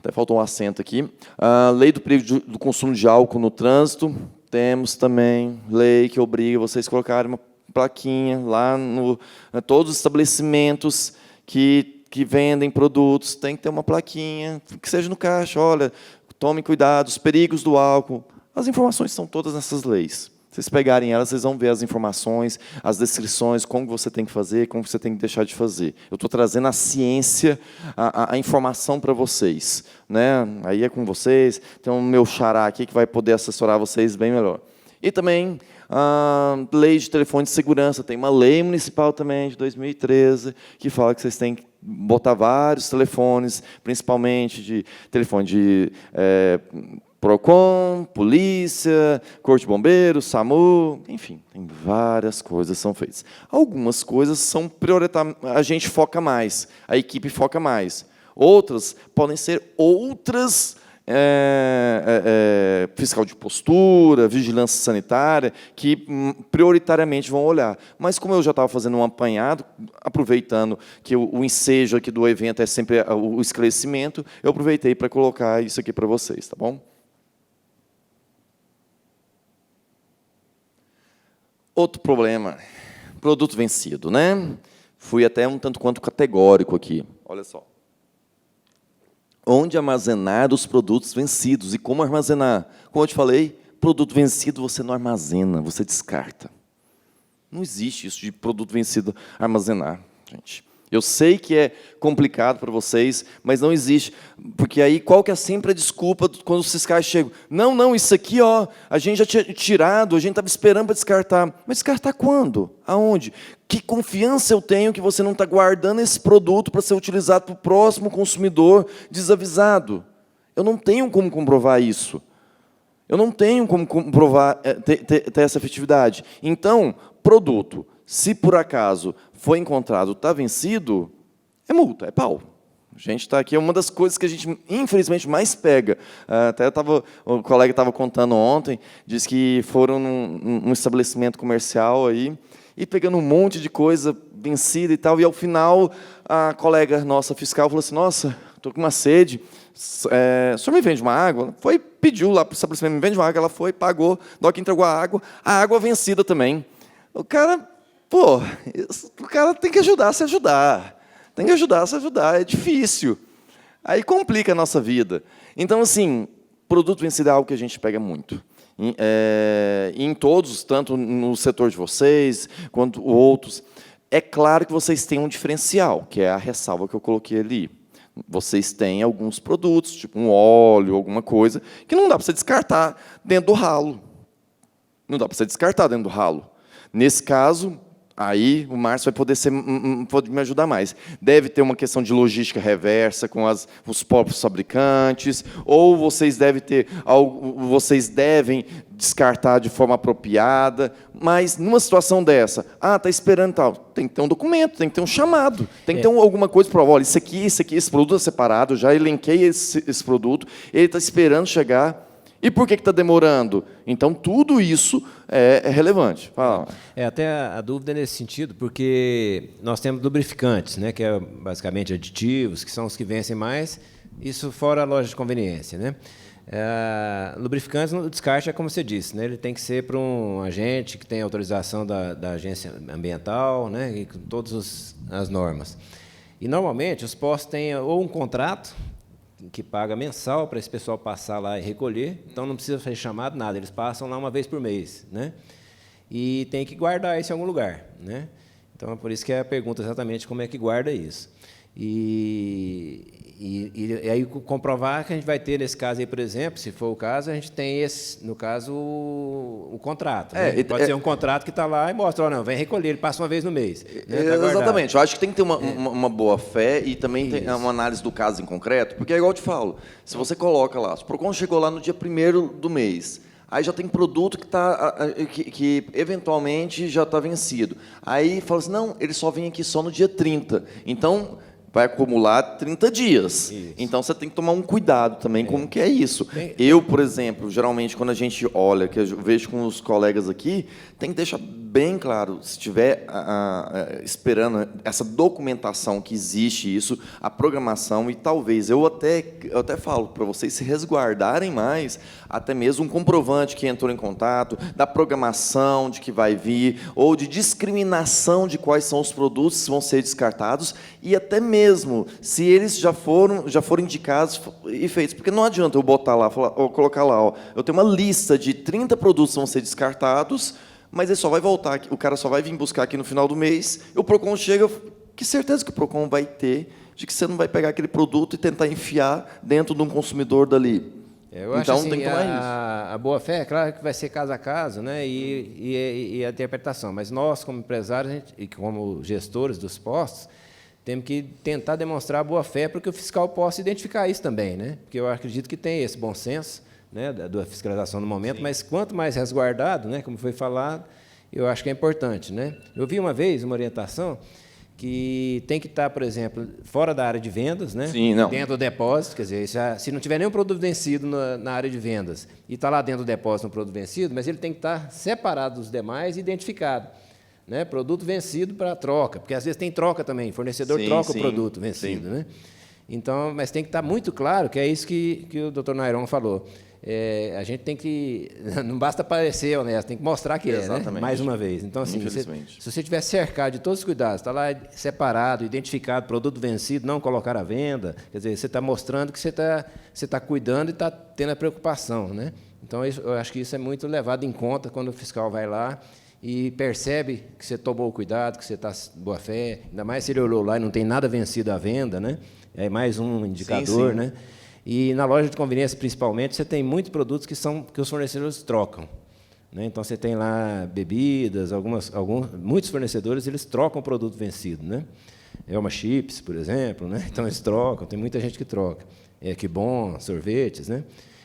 [SPEAKER 2] Até faltou um acento aqui. A lei do perigo do consumo de álcool no trânsito. Temos também lei que obriga vocês a colocarem uma plaquinha lá todos os estabelecimentos que vendem produtos, tem que ter uma plaquinha, que seja no caixa, olha, tomem cuidado, os perigos do álcool. As informações são todas nessas leis. Se vocês pegarem elas, vocês vão ver as informações, as descrições, como você tem que fazer, como você tem que deixar de fazer. Eu estou trazendo a ciência, a informação para vocês. Né? Aí é com vocês, tem o meu xará aqui que vai poder assessorar vocês bem melhor. E também Lei de telefone de segurança, tem uma lei municipal também de 2013 que fala que vocês têm que botar vários telefones, principalmente de telefone de Procon, polícia, Corpo de Bombeiros, SAMU, enfim, tem várias coisas que são feitas. Algumas coisas são prioritariamente, a gente foca mais, a equipe foca mais. Outras podem ser outras, fiscal de postura, vigilância sanitária, que prioritariamente vão olhar. Mas, como eu já estava fazendo um apanhado, aproveitando que o ensejo aqui do evento é sempre o esclarecimento, eu aproveitei para colocar isso aqui para vocês, tá bom? Outro problema, produto vencido, né? Fui até um tanto quanto categórico aqui. Olha só. Onde armazenar os produtos vencidos e como armazenar? Como eu te falei, produto vencido você não armazena, você descarta. Não existe isso de produto vencido armazenar, gente. Eu sei que é complicado para vocês, mas não existe. Porque aí, qual que é sempre a desculpa quando os fiscais chegam? Não, isso aqui, ó, a gente já tinha tirado, a gente estava esperando para descartar. Mas descartar quando? Aonde? Que confiança eu tenho que você não está guardando esse produto para ser utilizado para o próximo consumidor desavisado? Eu não tenho como comprovar isso. Eu não tenho como comprovar, ter essa efetividade. Então, produto, se por acaso foi encontrado, está vencido, é multa, é pau. A gente está aqui, é uma das coisas que a gente, infelizmente, mais pega. Até o colega estava contando ontem, disse que foram num estabelecimento comercial aí, e pegando um monte de coisa vencida e tal, e ao final a colega nossa fiscal falou assim, nossa, estou com uma sede, o senhor me vende uma água? Foi, pediu lá para o estabelecimento, me vende uma água, ela foi, pagou, na hora que entregou a água vencida também. O cara, pô, o cara tem que ajudar a se ajudar. Tem que ajudar a se ajudar, é difícil. Aí complica a nossa vida. Então, assim, produto vencido é algo que a gente pega muito. Em todos, tanto no setor de vocês, quanto outros. É claro que vocês têm um diferencial, que é a ressalva que eu coloquei ali. Vocês têm alguns produtos, tipo um óleo, alguma coisa, que não dá para você descartar dentro do ralo. Não dá para você descartar dentro do ralo. Nesse caso, aí o Márcio vai poder pode me ajudar mais. Deve ter uma questão de logística reversa com os próprios fabricantes, ou vocês devem descartar de forma apropriada, mas numa situação dessa, está esperando tal, tem que ter um documento, tem que ter um chamado, tem que ter alguma coisa para olha, esse produto é separado, eu já elenquei esse produto, ele está esperando chegar. E por que está demorando? Então, tudo isso é relevante. Fala.
[SPEAKER 1] Até a dúvida é nesse sentido, porque nós temos lubrificantes, né, que é basicamente aditivos, que são os que vencem mais, isso fora a loja de conveniência. Né? Lubrificantes, no descarte, é como você disse, né, ele tem que ser para um agente que tem autorização da agência ambiental, né, e com todas as normas. E, normalmente, os postos têm ou um contrato, que paga mensal para esse pessoal passar lá e recolher, então não precisa fazer chamado, nada, eles passam lá uma vez por mês, né? E tem que guardar isso em algum lugar, né? Então, é por isso que é a pergunta exatamente como é que guarda isso. E aí comprovar que a gente vai ter, nesse caso aí, por exemplo, se for o caso, a gente tem, no caso, o contrato. Né? Pode ser um contrato que está lá e mostra, não, vem recolher, ele passa uma vez no mês. Né?
[SPEAKER 2] Exatamente, eu acho que tem que ter uma boa fé e também tem uma análise do caso em concreto, porque é igual eu te falo, se você coloca lá, o PROCON chegou lá no dia 1º do mês, aí já tem produto que eventualmente já está vencido. Aí fala assim, não, ele só vem aqui só no dia 30. Então, vai acumular 30 dias. Isso. Então, você tem que tomar um cuidado também como que é isso. Eu, por exemplo, geralmente, quando a gente olha, que eu vejo com os colegas aqui, tem que deixar bem claro, se estiver esperando essa documentação que existe isso, a programação, e talvez, eu até falo para vocês se resguardarem mais, até mesmo um comprovante que entrou em contato, da programação de que vai vir, ou de discriminação de quais são os produtos que vão ser descartados, e até mesmo se eles já foram indicados e feitos. Porque não adianta eu botar lá, ou colocar lá, ó, eu tenho uma lista de 30 produtos que vão ser descartados, mas ele só vai voltar, o cara só vai vir buscar aqui no final do mês, o PROCON chega, que certeza que o PROCON vai ter de que você não vai pegar aquele produto e tentar enfiar dentro de um consumidor dali?
[SPEAKER 1] Eu acho
[SPEAKER 2] Então
[SPEAKER 1] assim,
[SPEAKER 2] tem que tomar isso.
[SPEAKER 1] a boa-fé, é claro que vai ser caso a caso, né, e a interpretação, mas nós, como empresários e como gestores dos postos, temos que tentar demonstrar a boa-fé para que o fiscal possa identificar isso também, né, porque eu acredito que tem esse bom senso, né, da fiscalização no momento. Sim. Mas quanto mais resguardado, né, como foi falado, eu acho que é importante, né. Eu vi uma vez uma orientação que tem que estar, por exemplo, fora da área de vendas, né?
[SPEAKER 2] Sim, não.
[SPEAKER 1] Dentro do depósito, quer dizer, se não tiver nenhum produto vencido na área de vendas e está lá dentro do depósito um produto vencido, mas ele tem que estar separado dos demais e identificado. Né? Produto vencido para troca, porque às vezes tem troca também, o fornecedor troca o produto vencido. Né? Então, mas tem que estar muito claro que é isso que o Dr. Nairon falou. A gente tem que... Não basta parecer honesto, tem que mostrar que
[SPEAKER 2] Exatamente.
[SPEAKER 1] Né? Mais uma vez. Então, assim, se você estiver cercado de todos os cuidados, está lá separado, identificado, produto vencido, não colocar à venda, quer dizer, você está mostrando que você está cuidando e está tendo a preocupação. Né? Então, eu acho que isso é muito levado em conta quando o fiscal vai lá e percebe que você tomou o cuidado, que você está boa fé, ainda mais se ele olhou lá e não tem nada vencido à venda, né? É mais um indicador, sim. Né? E na loja de conveniência, principalmente, você tem muitos produtos que os fornecedores trocam. Né? Então, você tem lá bebidas, muitos fornecedores eles trocam o produto vencido. Né? Elma Chips, por exemplo, né? Então, eles trocam, tem muita gente que troca. Que bom, sorvetes. Né?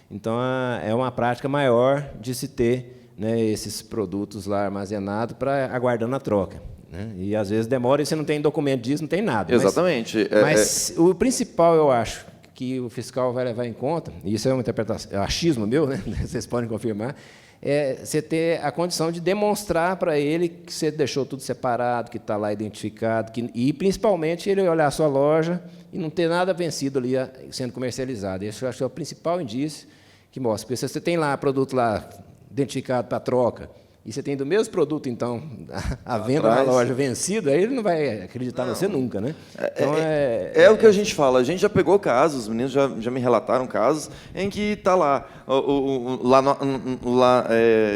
[SPEAKER 1] Então, é uma prática maior de se ter, né, esses produtos lá armazenados para aguardando a troca. Né? E, às vezes, demora e você não tem documento disso, não tem nada.
[SPEAKER 2] Exatamente.
[SPEAKER 1] Mas o principal, eu acho, que o fiscal vai levar em conta, e isso é uma interpretação, é um achismo meu, né? Vocês podem confirmar, é você ter a condição de demonstrar para ele que você deixou tudo separado, que está lá identificado, e, principalmente, ele olhar a sua loja e não ter nada vencido ali sendo comercializado. Esse eu acho que é o principal indício que mostra. Porque se você tem lá produto lá identificado para troca, e você tem do mesmo produto, então, a venda na loja vencida, aí ele não vai acreditar em você nunca, né? Então,
[SPEAKER 2] é o que a gente fala. A gente já pegou casos, os meninos já me relataram casos, em que está lá,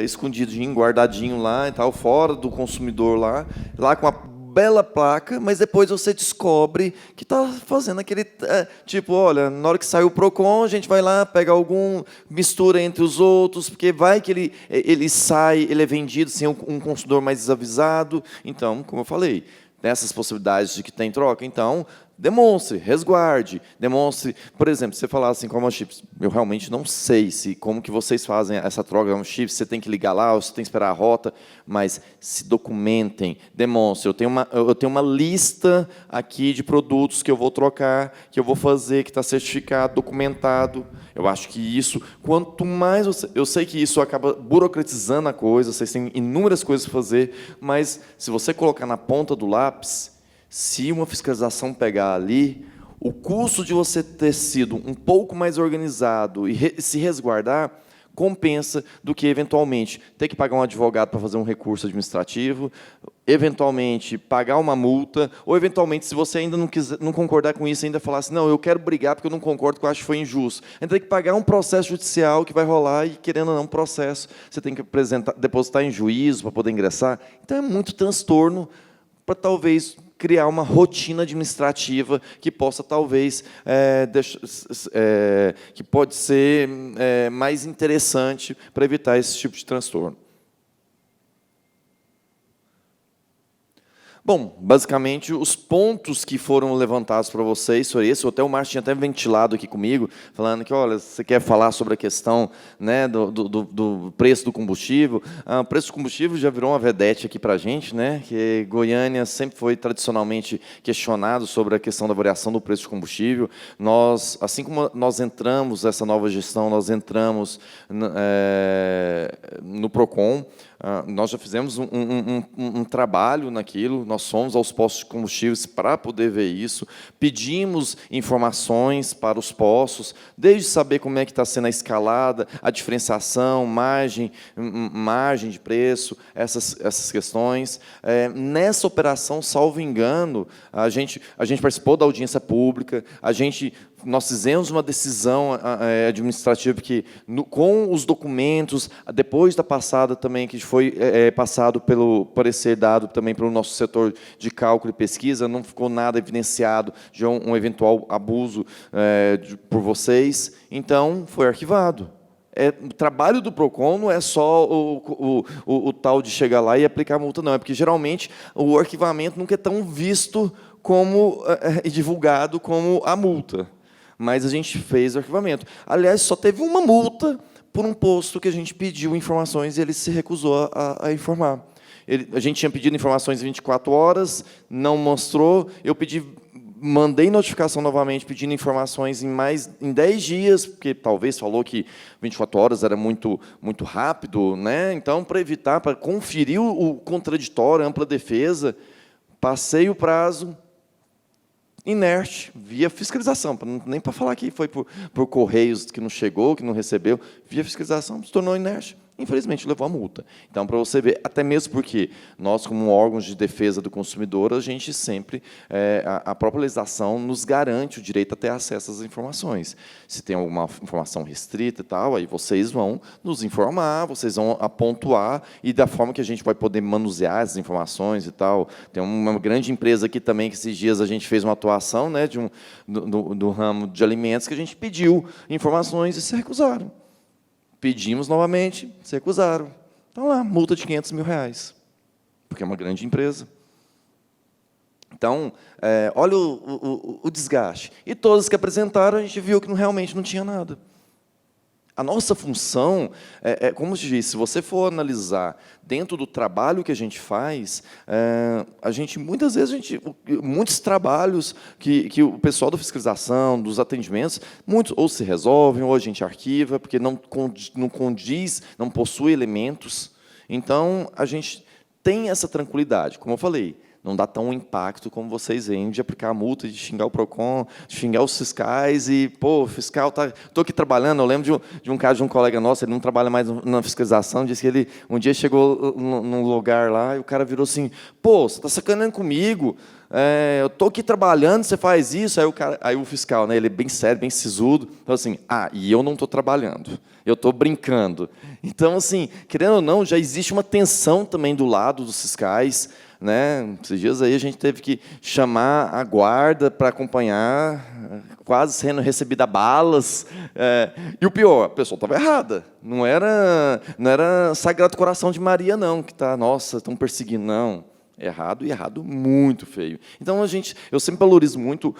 [SPEAKER 2] escondidinho, guardadinho lá e tal, fora do consumidor lá com a bela placa, mas depois você descobre que está fazendo aquele... tipo, olha, na hora que sai o PROCON, a gente vai lá, pega mistura entre os outros, porque vai que ele sai, ele é vendido sem um consumidor mais desavisado. Então, como eu falei, nessas possibilidades de que tem troca, então, demonstre, resguarde, demonstre... Por exemplo, você falar assim, como a chips, eu realmente não sei como que vocês fazem essa troca com chips, você tem que ligar lá, ou você tem que esperar a rota, mas se documentem, demonstre. Eu tenho uma lista aqui de produtos que eu vou trocar, que eu vou fazer, que está certificado, documentado. Eu acho que isso, quanto mais... Eu sei que isso acaba burocratizando a coisa, vocês têm inúmeras coisas para fazer, mas se você colocar na ponta do lápis, se uma fiscalização pegar ali, o custo de você ter sido um pouco mais organizado e se resguardar compensa do que, eventualmente, ter que pagar um advogado para fazer um recurso administrativo, eventualmente, pagar uma multa, ou, eventualmente, se você ainda não concordar com isso, ainda falar assim, não, eu quero brigar porque eu não concordo, porque eu acho que foi injusto. Ainda tem que pagar um processo judicial que vai rolar e, querendo ou não, um processo, você tem que depositar em juízo para poder ingressar. Então, é muito transtorno para, talvez, criar uma rotina administrativa que possa, talvez, que pode ser mais interessante para evitar esse tipo de transtorno. Bom, basicamente, os pontos que foram levantados para vocês foram esse. Até o Márcio tinha até ventilado aqui comigo, falando que, olha, você quer falar sobre a questão, né, do preço do combustível. O preço do combustível já virou uma vedete aqui para a gente, né, que Goiânia sempre foi tradicionalmente questionado sobre a questão da variação do preço do combustível. Nós, assim como nós entramos nessa nova gestão, nós entramos no PROCON. Nós já fizemos um trabalho naquilo, nós fomos aos postos de combustíveis para poder ver isso, pedimos informações para os postos, desde saber como é que está sendo a escalada, a diferenciação, margem de preço, essas questões. Nessa operação, salvo engano, a gente participou da audiência pública, a gente nós fizemos uma decisão administrativa que, com os documentos, depois da passada também, que foi passado pelo parecer dado também pelo nosso setor de cálculo e pesquisa, não ficou nada evidenciado de um eventual abuso por vocês, então foi arquivado. O trabalho do PROCON não é só o tal de chegar lá e aplicar a multa, não. É porque, geralmente, o arquivamento nunca é tão visto como e divulgado como a multa. Mas a gente fez o arquivamento. Aliás, só teve uma multa por um posto que a gente pediu informações e ele se recusou a informar. A gente tinha pedido informações em 24 horas, não mostrou. Eu mandei notificação novamente pedindo informações em 10 dias, porque talvez falou que 24 horas era muito rápido, né? Então, para evitar, para conferir o contraditório, a ampla defesa, passei o prazo inerte, via fiscalização, nem para falar que foi por correios que não chegou, que não recebeu, via fiscalização, se tornou inerte. Infelizmente, levou a multa. Então, para você ver, até mesmo porque nós, como órgãos de defesa do consumidor, a gente sempre, a própria legislação nos garante o direito a ter acesso às informações. Se tem alguma informação restrita e tal, aí vocês vão nos informar, vocês vão pontuar, e da forma que a gente vai poder manusear essas informações e tal. Tem uma grande empresa aqui também, que esses dias a gente fez uma atuação, né, do ramo de alimentos, que a gente pediu informações e se recusaram. Pedimos novamente, se recusaram. Então, lá, multa de R$500 mil, porque é uma grande empresa. Então, olha o desgaste. E todas que apresentaram, a gente viu que realmente não tinha nada. A nossa função, como eu disse, se você for analisar dentro do trabalho que a gente faz, muitas vezes, muitos trabalhos que o pessoal da fiscalização, dos atendimentos, muitos ou se resolvem, ou a gente arquiva, porque não condiz, não possui elementos. Então, a gente tem essa tranquilidade, como eu falei. Não dá tão impacto como vocês veem de aplicar a multa, de xingar o PROCON, de xingar os fiscais e, pô, o fiscal estou aqui trabalhando. Eu lembro de um caso de um colega nosso, ele não trabalha mais na fiscalização, disse que ele um dia chegou num lugar lá e o cara virou assim, pô, você está sacaneando comigo, eu estou aqui trabalhando, você faz isso. Aí o fiscal, né, ele é bem sério, bem sisudo, falou assim, e eu não estou trabalhando, eu estou brincando. Então, assim, querendo ou não, já existe uma tensão também do lado dos fiscais, né? Esses dias aí a gente teve que chamar a guarda para acompanhar, quase sendo recebida balas. E o pior, a pessoa estava errada. Não era Sagrado Coração de Maria, não, que está, nossa, estão perseguindo, não. Errado, e errado muito feio. Então, eu sempre valorizo muito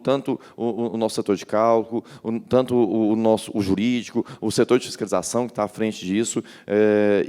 [SPEAKER 2] tanto o nosso setor de cálculo, tanto o jurídico, o setor de fiscalização, que está à frente disso,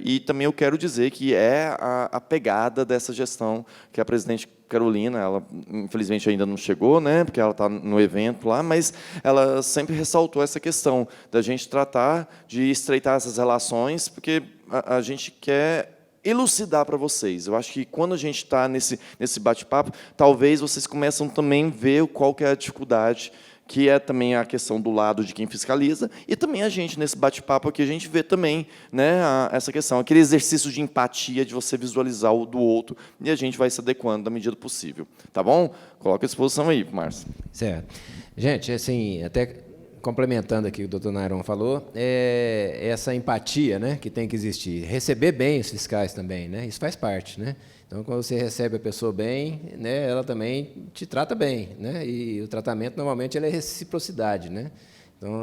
[SPEAKER 2] e também eu quero dizer que é a pegada dessa gestão que a presidente Carolina, ela infelizmente ainda não chegou, né, porque ela está no evento lá, mas ela sempre ressaltou essa questão da gente tratar de estreitar essas relações, porque a gente quer elucidar para vocês. Eu acho que quando a gente está nesse bate-papo, talvez vocês começam também a ver qual que é a dificuldade, que é também a questão do lado de quem fiscaliza, e também a gente, nesse bate-papo aqui, a gente vê também, né, essa questão, aquele exercício de empatia, de você visualizar o do outro, e a gente vai se adequando da medida possível. Tá bom? Coloca a exposição aí, Márcio.
[SPEAKER 1] Certo. Gente, assim, até complementando aqui o que o doutor Nairon falou, essa empatia, né, que tem que existir. Receber bem os fiscais também, né, isso faz parte. Né? Então, quando você recebe a pessoa bem, né, ela também te trata bem. Né, e o tratamento, normalmente, ele é reciprocidade. Né? Então,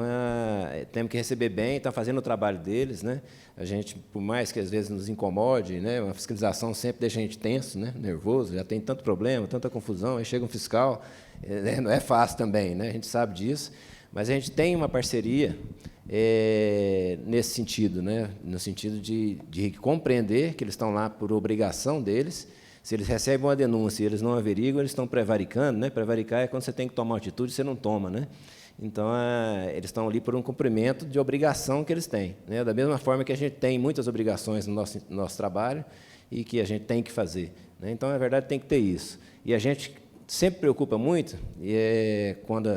[SPEAKER 1] temos que receber bem, estão fazendo o trabalho deles. Né? A gente, por mais que às vezes nos incomode, né, uma fiscalização sempre deixa a gente tenso, né, nervoso, já tem tanto problema, tanta confusão, aí chega um fiscal, não é fácil também, né, a gente sabe disso. Mas a gente tem uma parceria nesse sentido, né? No sentido de compreender que eles estão lá por obrigação deles. Se eles recebem uma denúncia e eles não averiguam, eles estão prevaricando. Né? Prevaricar é quando você tem que tomar uma atitude e você não toma. Né? Então, eles estão ali por um cumprimento de obrigação que eles têm. Né? Da mesma forma que a gente tem muitas obrigações no nosso trabalho e que a gente tem que fazer. Né? Então, na verdade, tem que ter isso. E a gente sempre preocupa muito, quando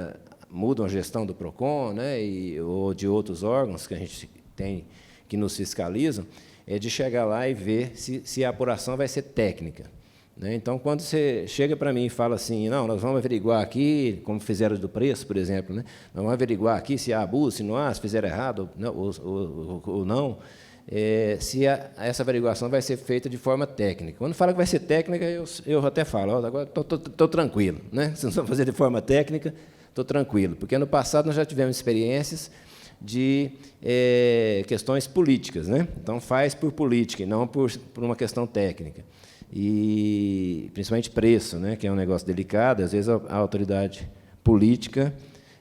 [SPEAKER 1] mudam a gestão do PROCON, né, ou de outros órgãos que a gente tem que nos fiscalizam, de chegar lá e ver se a apuração vai ser técnica. né? Então, quando você chega para mim e fala assim, não, nós vamos averiguar aqui, como fizeram do preço, por exemplo, né? Nós vamos averiguar aqui se há abuso, se não há, se fizeram errado ou não, se essa averiguação vai ser feita de forma técnica. Quando fala que vai ser técnica, eu até falo, agora estou tranquilo, né? Se não for fazer de forma técnica, estou tranquilo, porque no passado nós já tivemos experiências de questões políticas, né? Então faz por política e não por uma questão técnica. E principalmente preço, né? Que é um negócio delicado, às vezes a autoridade política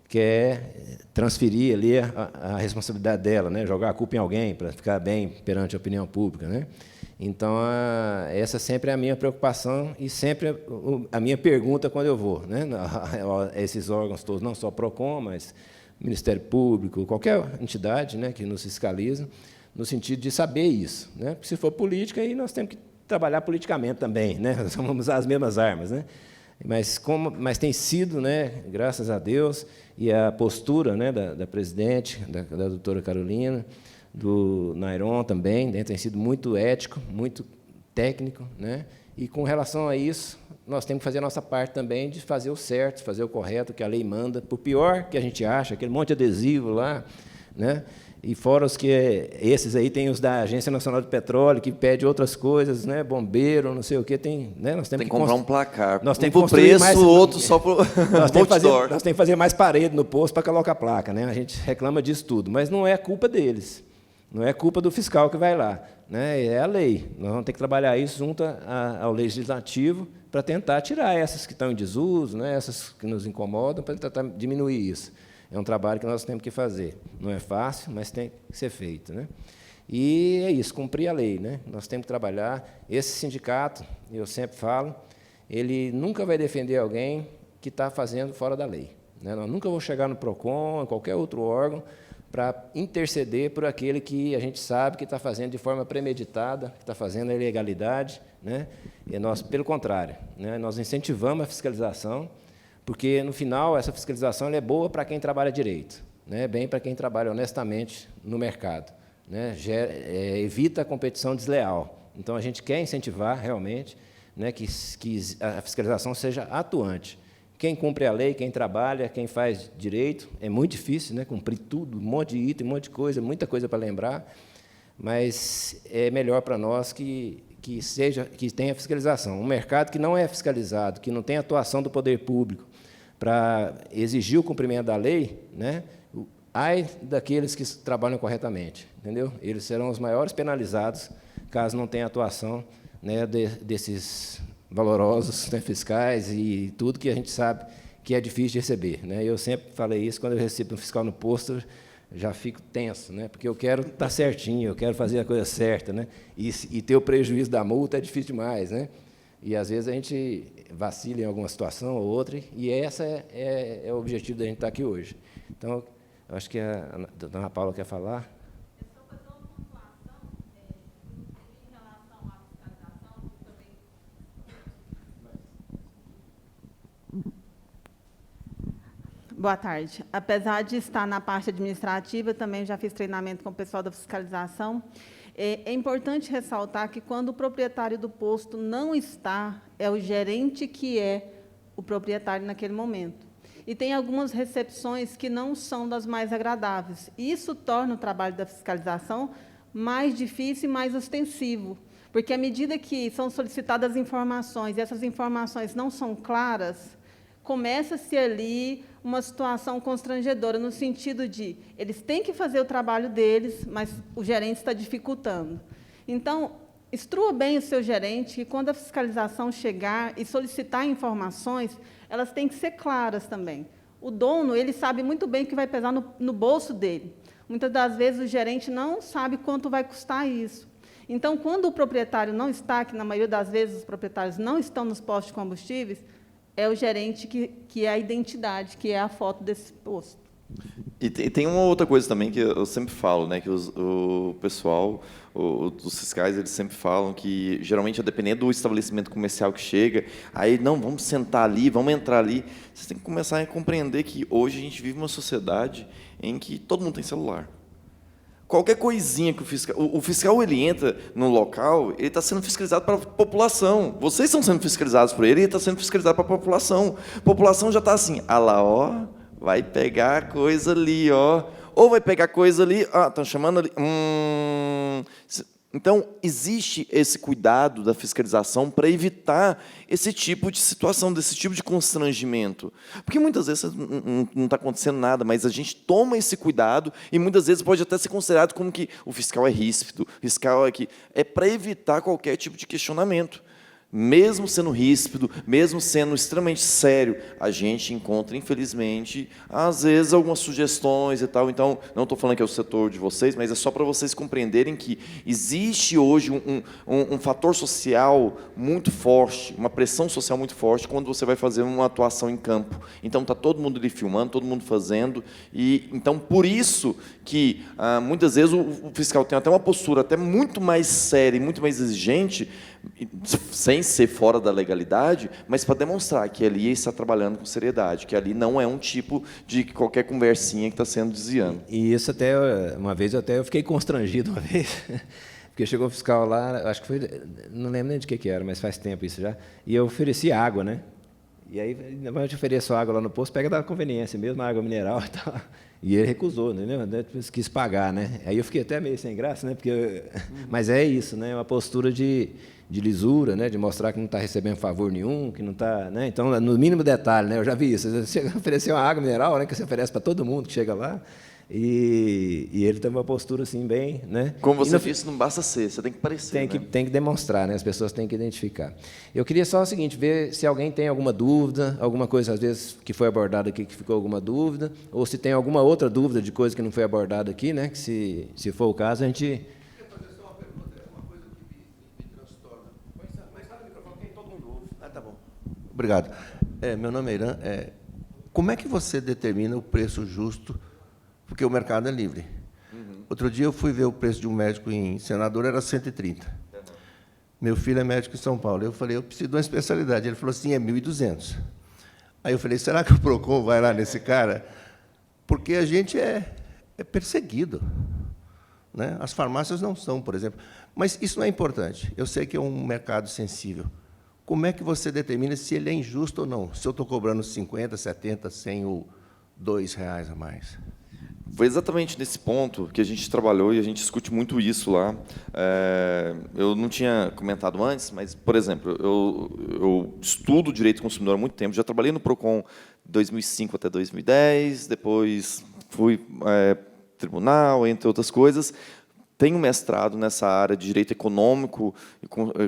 [SPEAKER 1] quer transferir ali a responsabilidade dela, né? Jogar a culpa em alguém para ficar bem perante a opinião pública, né? Então, essa sempre é a minha preocupação e sempre a minha pergunta quando eu vou, né? Esses órgãos todos, não só o PROCON, mas Ministério Público, qualquer entidade, né, que nos fiscaliza, no sentido de saber isso, né? Porque se for política, aí nós temos que trabalhar politicamente também, né? Nós vamos usar as mesmas armas, né? Mas tem sido, né, graças a Deus, e a postura, né, da presidente, da doutora Carolina, do Nairon também, né, tem sido muito ético, muito técnico, né? E com relação a isso, nós temos que fazer a nossa parte também de fazer o certo, fazer o correto, que a lei manda, por pior que a gente acha, aquele monte de adesivo lá, né? E fora os que esses aí tem os da Agência Nacional de Petróleo, que pede outras coisas, né? Bombeiro, não sei o quê, tem, né? Nós temos
[SPEAKER 2] que comprar um placar.
[SPEAKER 1] Nós temos
[SPEAKER 2] que construir preço, mais, outro só para
[SPEAKER 1] nós temos que fazer mais parede no posto para colocar a placa, né? A gente reclama disso tudo, mas não é culpa deles. Não é culpa do fiscal que vai lá, né? É a lei. Nós vamos ter que trabalhar isso junto ao legislativo para tentar tirar essas que estão em desuso, né? Essas que nos incomodam, para tentar diminuir isso. É um trabalho que nós temos que fazer. Não é fácil, mas tem que ser feito, né? E é isso, cumprir a lei, né? Nós temos que trabalhar. Esse sindicato, eu sempre falo, ele nunca vai defender alguém que está fazendo fora da lei, né? Nós nunca vamos chegar no PROCON, em qualquer outro órgão, para interceder por aquele que a gente sabe que está fazendo de forma premeditada, que está fazendo a ilegalidade, né? E nós, pelo contrário, né, nós incentivamos a fiscalização, porque, no final, essa fiscalização ela é boa para quem trabalha direito, né? Bem para quem trabalha honestamente no mercado, né? Evita a competição desleal. Então, a gente quer incentivar, realmente, né, que a fiscalização seja atuante. Quem cumpre a lei, quem trabalha, quem faz direito, é muito difícil, né, cumprir tudo, um monte de item, um monte de coisa, muita coisa para lembrar, mas é melhor para nós que tenha fiscalização. Um mercado que não é fiscalizado, que não tem atuação do poder público para exigir o cumprimento da lei, né, ai daqueles que trabalham corretamente, entendeu? Eles serão os maiores penalizados caso não tenha atuação, né, desses valorosos, né, fiscais e tudo que a gente sabe que é difícil de receber, né? Eu sempre falei isso, quando eu recebo um fiscal no posto, já fico tenso, né? Porque eu quero estar certinho, eu quero fazer a coisa certa, né? E ter o prejuízo da multa é difícil demais, né? E, às vezes, a gente vacila em alguma situação ou outra, e esse é o objetivo da gente estar aqui hoje. Então, eu acho que a dona Paula quer falar.
[SPEAKER 3] Boa tarde. Apesar de estar na parte administrativa, também já fiz treinamento com o pessoal da fiscalização. É importante ressaltar que, quando o proprietário do posto não está, é o gerente que é o proprietário naquele momento. E tem algumas recepções que não são das mais agradáveis. Isso torna o trabalho da fiscalização mais difícil e mais ostensivo, porque, à medida que são solicitadas informações e essas informações não são claras, começa-se ali uma situação constrangedora, no sentido de eles têm que fazer o trabalho deles, mas o gerente está dificultando. Então, instrua bem o seu gerente que, quando a fiscalização chegar e solicitar informações, elas têm que ser claras também. O dono, ele sabe muito bem que vai pesar no bolso dele. Muitas das vezes, o gerente não sabe quanto vai custar isso. Então, quando o proprietário não está, que na maioria das vezes os proprietários não estão nos postos de combustíveis, é o gerente que é a identidade, que é a foto desse posto.
[SPEAKER 2] E tem uma outra coisa também que eu sempre falo, né, que o pessoal, os fiscais, eles sempre falam que, geralmente, a depender do estabelecimento comercial que chega, aí, não, vamos sentar ali, vamos entrar ali. Vocês têm que começar a compreender que hoje a gente vive uma sociedade em que todo mundo tem celular. Qualquer coisinha que o fiscal ele entra no local, ele está sendo fiscalizado para a população. Vocês estão sendo fiscalizados por ele está sendo fiscalizado para a população. A população já está assim, lá, ó, vai pegar coisa ali, ó. Ou vai pegar coisa ali, estão chamando ali. Então, existe esse cuidado da fiscalização para evitar esse tipo de situação, desse tipo de constrangimento. Porque muitas vezes não está acontecendo nada, mas a gente toma esse cuidado e muitas vezes pode até ser considerado como que o fiscal é ríspido, o fiscal é para evitar qualquer tipo de questionamento. Mesmo sendo ríspido, mesmo sendo extremamente sério, a gente encontra, infelizmente, às vezes, algumas sugestões e tal. Então, não estou falando que é o setor de vocês, mas é só para vocês compreenderem que existe hoje um fator social muito forte, uma pressão social muito forte, quando você vai fazer uma atuação em campo. Então, está todo mundo ali filmando, todo mundo fazendo. E, então, por isso que, muitas vezes, o fiscal tem até uma postura até muito mais séria e muito mais exigente, sem ser fora da legalidade, mas para demonstrar que ali está trabalhando com seriedade, que ali não é um tipo de qualquer conversinha que está sendo desviando.
[SPEAKER 1] E isso até, uma vez, eu fiquei constrangido uma vez, porque chegou o fiscal lá, acho que foi, não lembro nem de que era, mas faz tempo isso já, e eu ofereci água, né? E aí, normalmente eu ofereço água lá no posto, pega da conveniência mesmo, água mineral e tal. E ele recusou, entendeu? Quis pagar, né? Aí eu fiquei até meio sem graça, né? Porque, mas é isso, né? Uma postura de lisura, né? De mostrar que não está recebendo favor nenhum, que não está, né? Então, no mínimo detalhe, né? Eu já vi isso. Você ofereceu uma água mineral, né? Que você oferece para todo mundo que chega lá. E ele tem uma postura assim bem, né?
[SPEAKER 2] Como você disse, não basta ser, você tem que parecer.
[SPEAKER 1] Tem que demonstrar, né? As pessoas têm que identificar. Eu queria só o seguinte, ver se alguém tem alguma dúvida, alguma coisa às vezes que foi abordada aqui que ficou alguma dúvida, ou se tem alguma outra dúvida de coisa que não foi abordada aqui, né? Que se for o caso a gente.
[SPEAKER 4] Eu queria fazer só uma pergunta, é uma coisa que me transtorna. Mas fala no microfone, que todo mundo ouve. Tá bom. Obrigado. Meu nome é Irã. Como é que você determina o preço justo? Porque o mercado é livre. Outro dia eu fui ver o preço de um médico em Senador, era 130. Meu filho é médico em São Paulo. Eu falei, eu preciso de uma especialidade. Ele falou assim, é 1.200. Aí eu falei, será que o PROCON vai lá nesse cara? Porque a gente é perseguido, né? As farmácias não são, por exemplo. Mas isso não é importante. Eu sei que é um mercado sensível. Como é que você determina se ele é injusto ou não? Se eu estou cobrando 50, 70, 100 ou R$ 2 a mais?
[SPEAKER 2] Foi exatamente nesse ponto que a gente trabalhou e a gente discute muito isso lá. Eu não tinha comentado antes, mas, por exemplo, eu estudo direito consumidor há muito tempo, já trabalhei no PROCON 2005 até 2010, depois fui tribunal, entre outras coisas. Tenho mestrado nessa área de direito econômico,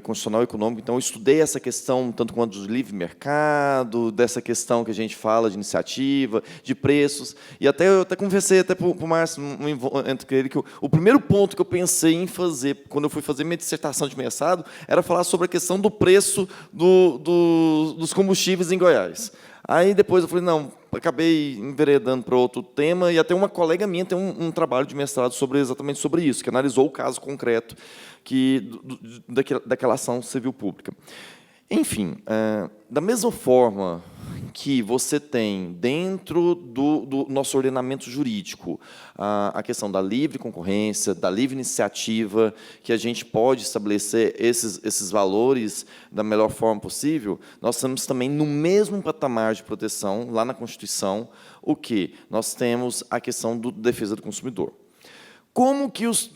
[SPEAKER 2] constitucional e econômico, então eu estudei essa questão tanto quanto do livre mercado, dessa questão que a gente fala de iniciativa, de preços, e eu até conversei até para o Márcio, entre ele, que o primeiro ponto que eu pensei em fazer, quando eu fui fazer minha dissertação de mestrado, era falar sobre a questão do preço dos combustíveis em Goiás. Aí depois eu falei, não, acabei enveredando para outro tema, e até uma colega minha tem um trabalho de mestrado exatamente sobre isso, que analisou o caso concreto daquela ação civil pública. Enfim, da mesma forma que você tem dentro do nosso ordenamento jurídico a questão da livre concorrência, da livre iniciativa, que a gente pode estabelecer esses valores da melhor forma possível, nós temos também, no mesmo patamar de proteção, lá na Constituição, o que? Nós temos a questão da defesa do consumidor.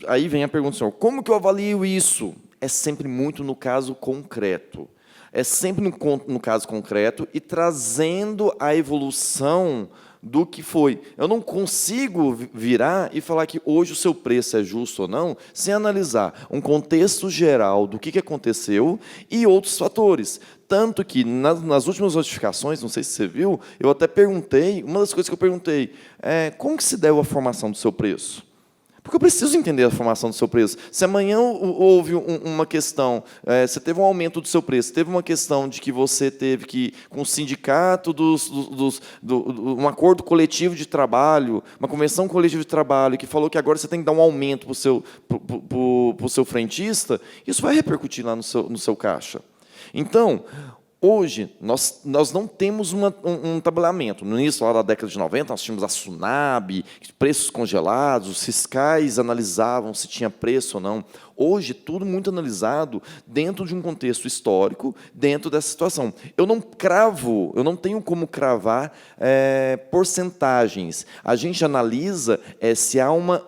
[SPEAKER 2] Aí vem a pergunta, senhor, como que eu avalio isso? É sempre muito no caso concreto. É sempre no caso concreto e trazendo a evolução do que foi. Eu não consigo virar e falar que hoje o seu preço é justo ou não, sem analisar um contexto geral do que aconteceu e outros fatores. Tanto que, nas últimas notificações, não sei se você viu, eu até perguntei, uma das coisas que eu perguntei, como que se deu a formação do seu preço? Porque eu preciso entender a formação do seu preço. Se amanhã houve uma questão, você teve um aumento do seu preço, teve uma questão de que você teve que, com o sindicato, um acordo coletivo de trabalho, uma convenção coletiva de trabalho, que falou que agora você tem que dar um aumento para o seu frentista, isso vai repercutir lá no seu caixa. Então, Hoje, nós não temos um tabelamento. No início lá da década de 90, nós tínhamos a Sunab, preços congelados, os fiscais analisavam se tinha preço ou não. Hoje, tudo muito analisado dentro de um contexto histórico, dentro dessa situação. Eu não tenho como cravar porcentagens. A gente analisa se há uma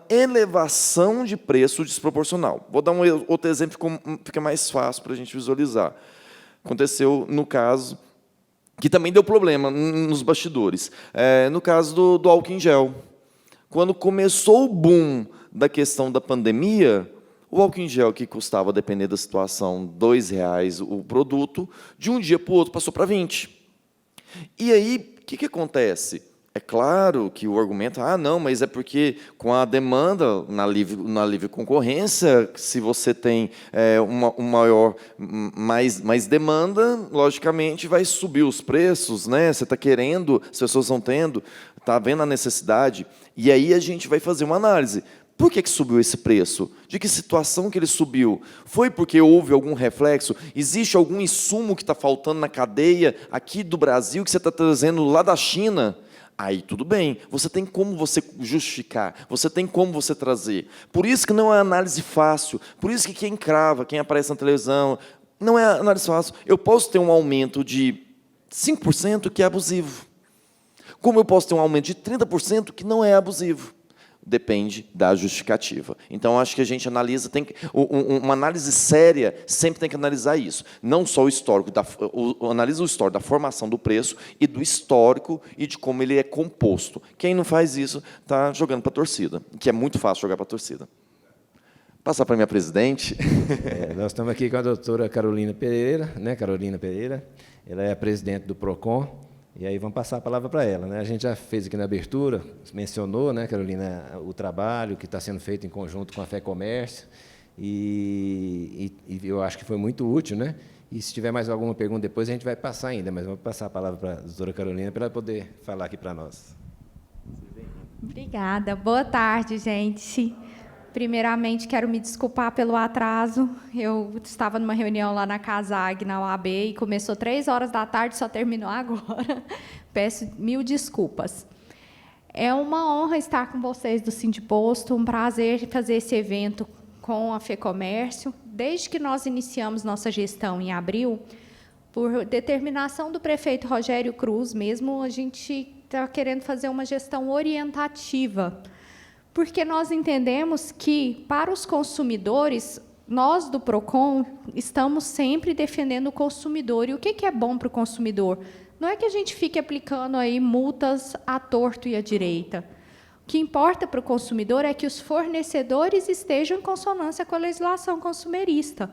[SPEAKER 2] elevação de preço desproporcional. Vou dar um outro exemplo que fica mais fácil para a gente visualizar. Aconteceu no caso, que também deu problema nos bastidores, no caso do álcool em gel. Quando começou o boom da questão da pandemia, o álcool em gel, que custava, dependendo da situação, R$2 o produto, de um dia para o outro passou para 20. E aí, o que acontece? É claro que o argumento, não, mas é porque com a demanda na livre concorrência, se você tem mais demanda, logicamente vai subir os preços, né? Você está querendo, as pessoas estão tendo, está vendo a necessidade, e aí a gente vai fazer uma análise. Por que subiu esse preço? De que situação que ele subiu? Foi porque houve algum reflexo? Existe algum insumo que está faltando na cadeia aqui do Brasil que você está trazendo lá da China? Aí tudo bem, você tem como você justificar, você tem como você trazer. Por isso que não é análise fácil, por isso que quem crava, quem aparece na televisão, não é análise fácil. Eu posso ter um aumento de 5% que é abusivo, como eu posso ter um aumento de 30% que não é abusivo. Depende da justificativa. Então, acho que a gente analisa, uma análise séria sempre tem que analisar isso. Não só o histórico, analisa o histórico da formação do preço e do histórico e de como ele é composto. Quem não faz isso está jogando para a torcida, que é muito fácil jogar para a torcida. Passar para a minha presidente.
[SPEAKER 1] Nós estamos aqui com a doutora Carolina Pereira, né? Carolina Pereira, ela é a presidente do PROCON. E aí vamos passar a palavra para ela, né? A gente já fez aqui na abertura, mencionou, né, Carolina, o trabalho que está sendo feito em conjunto com a FEComércio, e eu acho que foi muito útil, né? E se tiver mais alguma pergunta depois, a gente vai passar ainda, mas vamos passar a palavra para a doutora Carolina para ela poder falar aqui para nós.
[SPEAKER 5] Obrigada. Boa tarde, gente. Primeiramente, quero me desculpar pelo atraso. Eu estava numa reunião lá na CASAG, na UAB, e começou 15h, só terminou agora. Peço 1000 desculpas. É uma honra estar com vocês do Sindiposto, um prazer fazer esse evento com a FEComércio. Desde que nós iniciamos nossa gestão em abril, por determinação do prefeito Rogério Cruz mesmo, a gente está querendo fazer uma gestão orientativa, porque nós entendemos que, para os consumidores, nós do PROCON estamos sempre defendendo o consumidor. E o que é bom para o consumidor? Não é que a gente fique aplicando aí multas à torto e à direita. O que importa para o consumidor é que os fornecedores estejam em consonância com a legislação consumerista.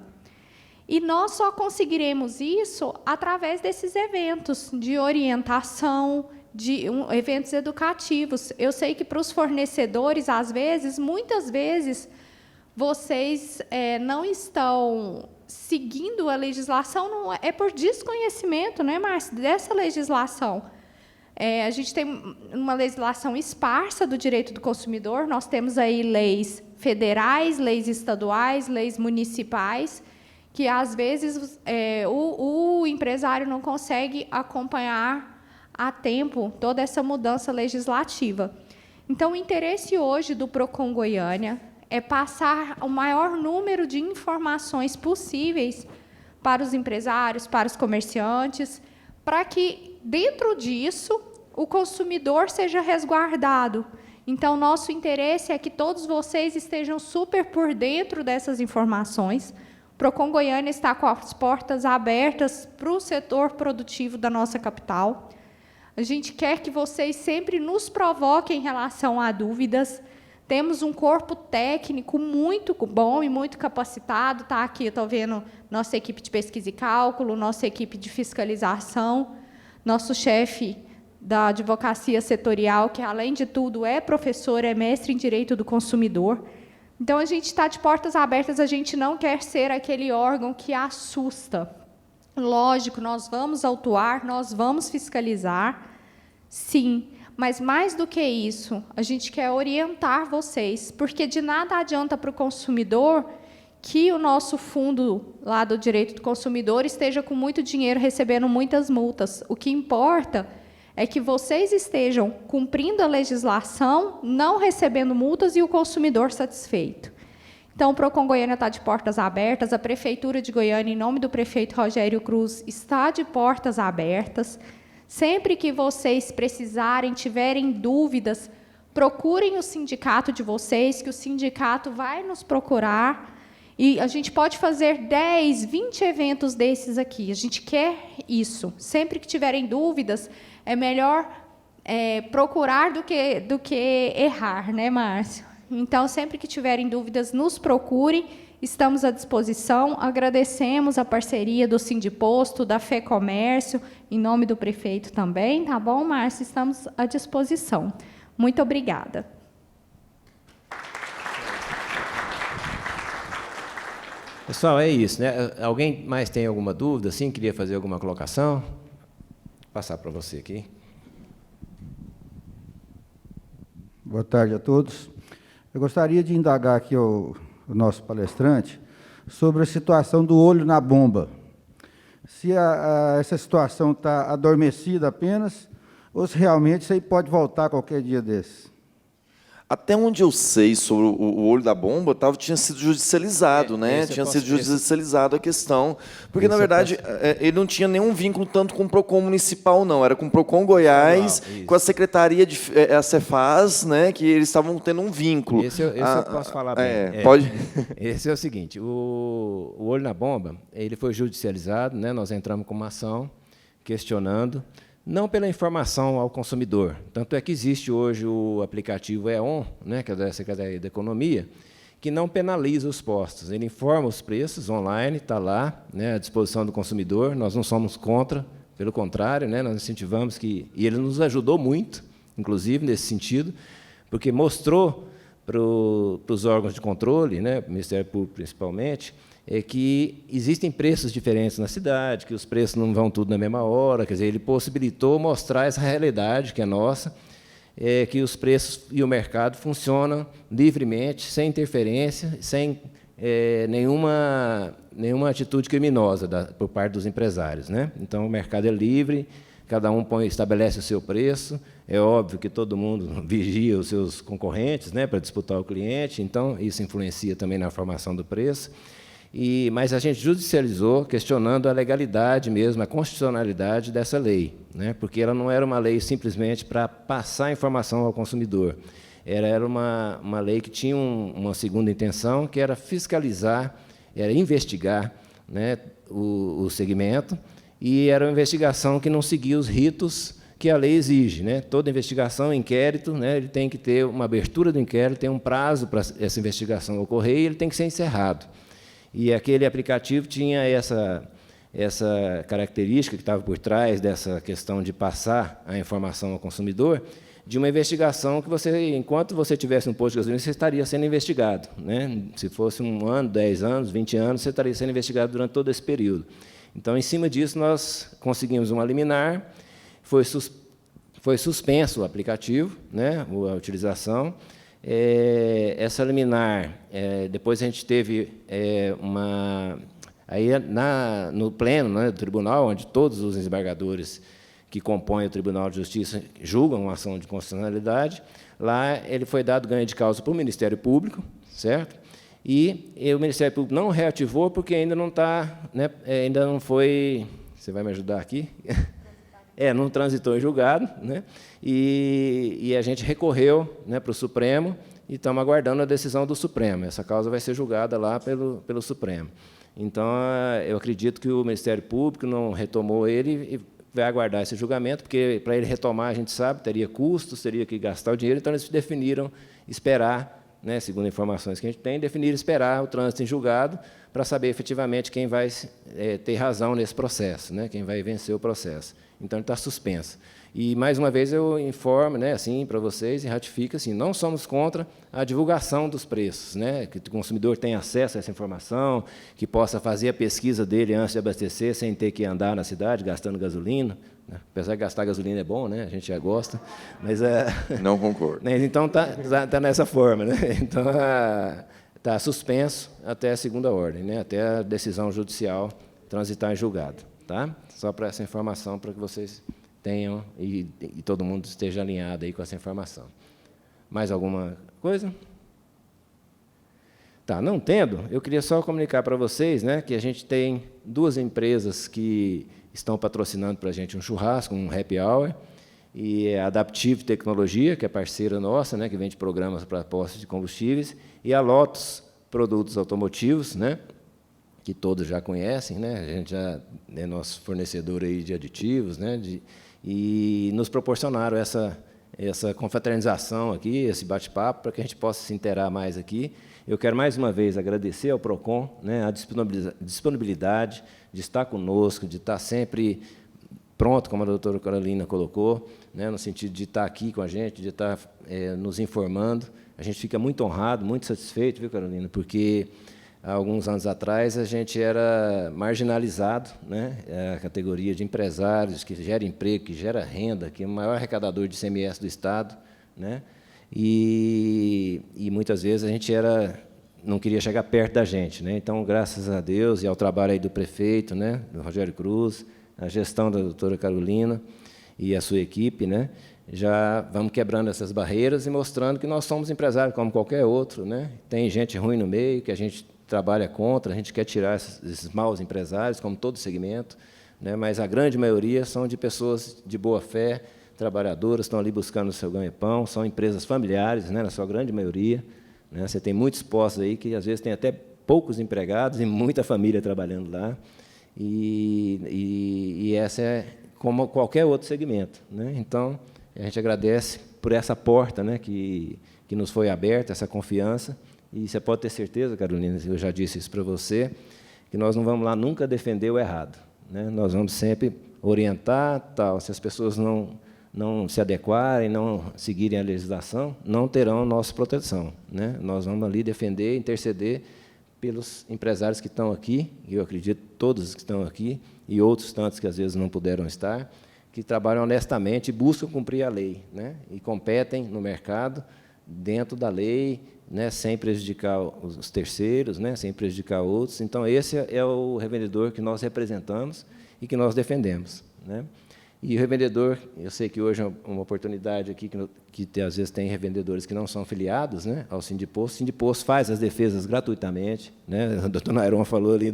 [SPEAKER 5] E nós só conseguiremos isso através desses eventos de orientação, de eventos educativos. Eu sei que para os fornecedores, às vezes, muitas vezes, vocês não estão seguindo a legislação, não é por desconhecimento, né, Márcio, dessa legislação. A gente tem uma legislação esparsa do direito do consumidor, nós temos aí leis federais, leis estaduais, leis municipais, que, às vezes, o empresário não consegue acompanhar a tempo toda essa mudança legislativa. Então, o interesse hoje do PROCON Goiânia é passar o maior número de informações possíveis para os empresários, para os comerciantes, para que, dentro disso, o consumidor seja resguardado. Então, nosso interesse é que todos vocês estejam super por dentro dessas informações. O PROCON Goiânia está com as portas abertas para o setor produtivo da nossa capital. A gente quer que vocês sempre nos provoquem em relação a dúvidas. Temos um corpo técnico muito bom e muito capacitado. Tá aqui, eu estou vendo nossa equipe de pesquisa e cálculo, nossa equipe de fiscalização, nosso chefe da advocacia setorial, que, além de tudo, é professor, é mestre em Direito do Consumidor. Então, a gente está de portas abertas, a gente não quer ser aquele órgão que assusta. Lógico, nós vamos autuar, nós vamos fiscalizar, sim, mas mais do que isso, a gente quer orientar vocês, porque de nada adianta para o consumidor que o nosso fundo lá do direito do consumidor esteja com muito dinheiro, recebendo muitas multas. O que importa é que vocês estejam cumprindo a legislação, não recebendo multas e o consumidor satisfeito. Então, o PROCON Goiânia está de portas abertas, a Prefeitura de Goiânia, em nome do prefeito Rogério Cruz, está de portas abertas. Sempre que vocês precisarem, tiverem dúvidas, procurem o sindicato de vocês, que o sindicato vai nos procurar. E a gente pode fazer 10, 20 eventos desses aqui. A gente quer isso. Sempre que tiverem dúvidas, é melhor procurar do que errar, né, Márcio? Então, sempre que tiverem dúvidas, nos procurem. Estamos à disposição. Agradecemos a parceria do Sindiposto, da FEComércio, em nome do prefeito também. Tá bom, Márcio? Estamos à disposição. Muito obrigada.
[SPEAKER 1] Pessoal, é isso, né? Alguém mais tem alguma dúvida? Sim, queria fazer alguma colocação? Vou passar para você aqui.
[SPEAKER 6] Boa tarde a todos. Eu gostaria de indagar aqui o nosso palestrante sobre a situação do olho na bomba. Se essa situação está adormecida apenas, ou se realmente isso aí pode voltar qualquer dia desses.
[SPEAKER 2] Até onde eu sei sobre o olho da bomba, tinha sido judicializado, né? Tinha sido judicializado a questão, porque, na verdade, ele não tinha nenhum vínculo tanto com o PROCON municipal, não. Era com o PROCON Goiás, com a Secretaria de a Cefaz, né? Que eles estavam tendo um vínculo.
[SPEAKER 1] Esse eu posso falar bem.
[SPEAKER 2] Pode.
[SPEAKER 1] Esse é o seguinte, o olho na bomba, ele foi judicializado, né? Nós entramos com uma ação questionando, não pela informação ao consumidor. Tanto é que existe hoje o aplicativo EON, né, que é da Secretaria da Economia, que não penaliza os postos. Ele informa os preços online, está lá, né, à disposição do consumidor. Nós não somos contra, pelo contrário, né, nós incentivamos que... E ele nos ajudou muito, inclusive, nesse sentido, porque mostrou para os órgãos de controle, né, o Ministério Público principalmente, que existem preços diferentes na cidade, que os preços não vão tudo na mesma hora, quer dizer, ele possibilitou mostrar essa realidade que é nossa, que os preços e o mercado funcionam livremente, sem interferência, sem nenhuma atitude criminosa por parte dos empresários, né? Então, o mercado é livre, cada um estabelece o seu preço, é óbvio que todo mundo vigia os seus concorrentes, né, para disputar o cliente, então, isso influencia também na formação do preço. Mas a gente judicializou, questionando a legalidade mesmo, a constitucionalidade dessa lei, né? Porque ela não era uma lei simplesmente para passar informação ao consumidor. Era uma lei que tinha uma segunda intenção, que era fiscalizar, era investigar, né, o segmento, e era uma investigação que não seguia os ritos que a lei exige, né? Toda investigação, inquérito, né, ele tem que ter uma abertura do inquérito, tem um prazo para essa investigação ocorrer e ele tem que ser encerrado. E aquele aplicativo tinha essa característica que estava por trás dessa questão de passar a informação ao consumidor, de uma investigação que você, enquanto você tivesse um posto de gasolina, você estaria sendo investigado, né? Se fosse 1 ano, 10 anos, 20 anos, você estaria sendo investigado durante todo esse período. Então, em cima disso, nós conseguimos uma liminar, foi suspenso o aplicativo, né, a utilização. Essa liminar, depois a gente teve aí no pleno, né, do tribunal, onde todos os desembargadores que compõem o Tribunal de Justiça julgam uma ação de constitucionalidade, lá ele foi dado ganho de causa para o Ministério Público, certo? E o Ministério Público não reativou porque ainda não está, né, ainda não foi... Você vai me ajudar aqui? Não transitou em julgado, né? E a gente recorreu, né, para o Supremo e estamos aguardando a decisão do Supremo. Essa causa vai ser julgada lá pelo Supremo. Então, eu acredito que o Ministério Público não retomou ele e vai aguardar esse julgamento, porque, para ele retomar, a gente sabe, teria custos, teria que gastar o dinheiro, então eles definiram esperar, né, segundo informações que a gente tem, definiram esperar o trânsito em julgado para saber efetivamente quem vai ter razão nesse processo, né, quem vai vencer o processo. Então, ele está suspenso. E, mais uma vez, eu informo, né, assim, para vocês e ratifico, assim, não somos contra a divulgação dos preços, né, que o consumidor tenha acesso a essa informação, que possa fazer a pesquisa dele antes de abastecer, sem ter que andar na cidade, gastando gasolina. Né? Apesar de gastar gasolina é bom, né, a gente já gosta, mas...
[SPEAKER 2] Não concordo.
[SPEAKER 1] Então, tá nessa forma. Né? Então, está suspenso até a segunda ordem, né? Até a decisão judicial transitar em julgado. Tá? Só para essa informação, para que vocês tenham e todo mundo esteja alinhado aí com essa informação. Mais alguma coisa? Tá, não tendo, eu queria só comunicar para vocês, né, que a gente tem 2 empresas que estão patrocinando para a gente um churrasco, um happy hour, e a Adaptive Tecnologia, que é parceira nossa, né, que vende programas para postos de combustíveis, e a Lotus Produtos Automotivos, né, que todos já conhecem, né, a gente já é nosso fornecedor aí de aditivos, né, e nos proporcionaram essa confraternização aqui, esse bate-papo, para que a gente possa se inteirar mais aqui. Eu quero, mais uma vez, agradecer ao PROCON, né, a disponibilidade de estar conosco, de estar sempre pronto, como a doutora Carolina colocou, né, no sentido de estar aqui com a gente, de estar nos informando. A gente fica muito honrado, muito satisfeito, viu, Carolina, porque há alguns anos atrás a gente era marginalizado, né, a categoria de empresários, que gera emprego, que gera renda, que é o maior arrecadador de ICMS do Estado, né, e muitas vezes a gente não queria chegar perto da gente, né. Então, graças a Deus e ao trabalho aí do prefeito, né, do Rogério Cruz, a gestão da doutora Carolina e a sua equipe, né, já vamos quebrando essas barreiras e mostrando que nós somos empresários como qualquer outro, né. Tem gente ruim no meio que a gente trabalha contra, a gente quer tirar esses maus empresários, como todo segmento, né, mas a grande maioria são de pessoas de boa fé, trabalhadoras, estão ali buscando o seu ganha-pão, são empresas familiares, né, na sua grande maioria. Né, você tem muitos postos aí que, às vezes, tem até poucos empregados e muita família trabalhando lá. E essa é como qualquer outro segmento. Né? Então, a gente agradece por essa porta, né, que nos foi aberta, essa confiança. E você pode ter certeza, Carolina, eu já disse isso para você, que nós não vamos lá nunca defender o errado. Né? Nós vamos sempre orientar, tal. Se as pessoas não se adequarem, não seguirem a legislação, não terão nossa proteção. Né? Nós vamos ali defender, interceder pelos empresários que estão aqui, e eu acredito todos que estão aqui, e outros tantos que às vezes não puderam estar, que trabalham honestamente e buscam cumprir a lei, né? E competem no mercado, dentro da lei, né? Sem prejudicar os terceiros, né? Sem prejudicar outros. Então, esse é o revendedor que nós representamos e que nós defendemos. Né? E o revendedor, eu sei que hoje é uma oportunidade aqui, que às vezes tem revendedores que não são filiados, né, ao Sindiposto. O Sindiposto faz as defesas gratuitamente. Né? O doutor Nairon falou ali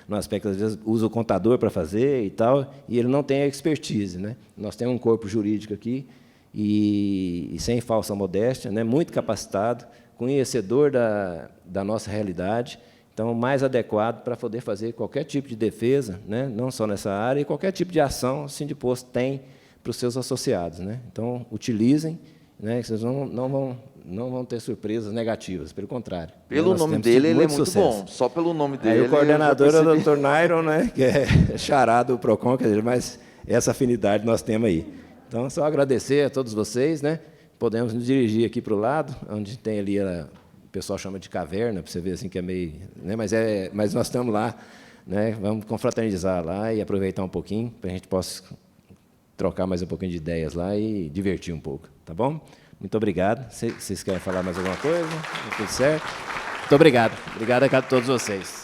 [SPEAKER 1] no aspecto, às vezes, usa o contador para fazer e tal, e ele não tem a expertise. Né? Nós temos um corpo jurídico aqui, e sem falsa modéstia, né, muito capacitado, conhecedor da nossa realidade, então, mais adequado para poder fazer qualquer tipo de defesa, né, não só nessa área, e qualquer tipo de ação o Sindiposto tem para os seus associados. Né? Então, utilizem, né, que vocês não vão ter surpresas negativas, pelo contrário.
[SPEAKER 2] Pelo nome dele, ele é muito
[SPEAKER 1] sucesso.
[SPEAKER 2] Bom. Só pelo nome dele.
[SPEAKER 1] Aí, o coordenador é o doutor Nairon, né, que é charado do PROCON, quer dizer, mas essa afinidade nós temos aí. Então, só agradecer a todos vocês. Né? Podemos nos dirigir aqui para o lado, onde tem ali o pessoal chama de caverna, para você ver assim que é meio, né, mas nós estamos lá, né, vamos confraternizar lá e aproveitar um pouquinho para a gente possa trocar mais um pouquinho de ideias lá e divertir um pouco, tá bom? Muito obrigado. Vocês querem falar mais alguma coisa? Tudo certo? Muito obrigado. Obrigado a todos vocês.